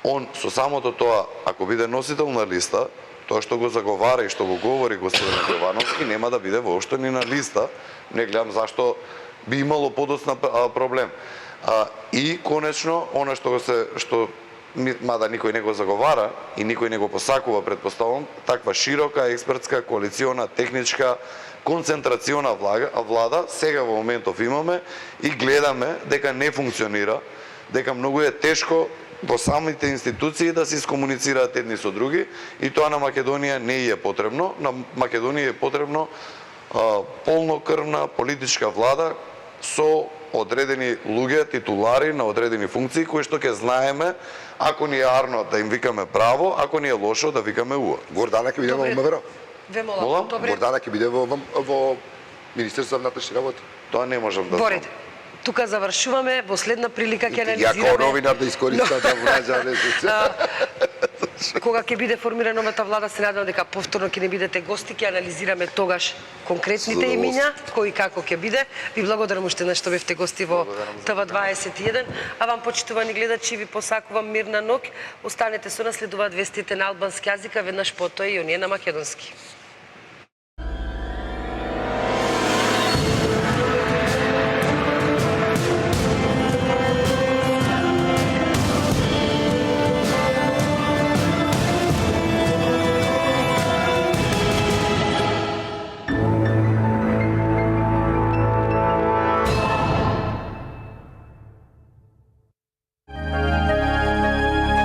Он со самото тоа, ако биде носител на листа, тоа што го заговара и што го говори господин Јовановски, нема да биде воопшто ни на листа. Не гледам зашто би имало подоцна проблем. И конечно, она што мада никој не го заговара и никој не го посакува, предпоставам, таква широка, експертска, коалициона, техничка, концентрациона влада, сега во моментов имаме и гледаме дека не функционира, дека многу е тешко во самите институции да се искомуницираат едни со други и тоа на Македонија не е потребно. На Македонија е потребно полнокрвна политичка влада со одредени луѓе, титулари на одредени функции, кои што ќе знаеме, ако ни е арно да им викаме право, ако ни е лошо да викаме уа. Гордана ќе биде во Добре. МВР. Ве молам, Молам? добре. Гордана ќе биде во Министерство за внатрешни работи. Тоа не можам да знам. Борите. Тука завршуваме, во следна прилика ќе Ја анализираме. како новинар да искористам да враќам Кога ќе биде формирана новата влада, се надевам дека повторно ќе не бидете гости, ќе анализираме тогаш конкретните имиња, кои како ќе биде. Ви благодарам уште еднаш што бевте гости во ТВ21. А вам, почитувани гледачи, ви посакувам мирна ноќ. Останете со нас, следуваат вестите на албански јазик, а веднаш потоа и оние на македонски.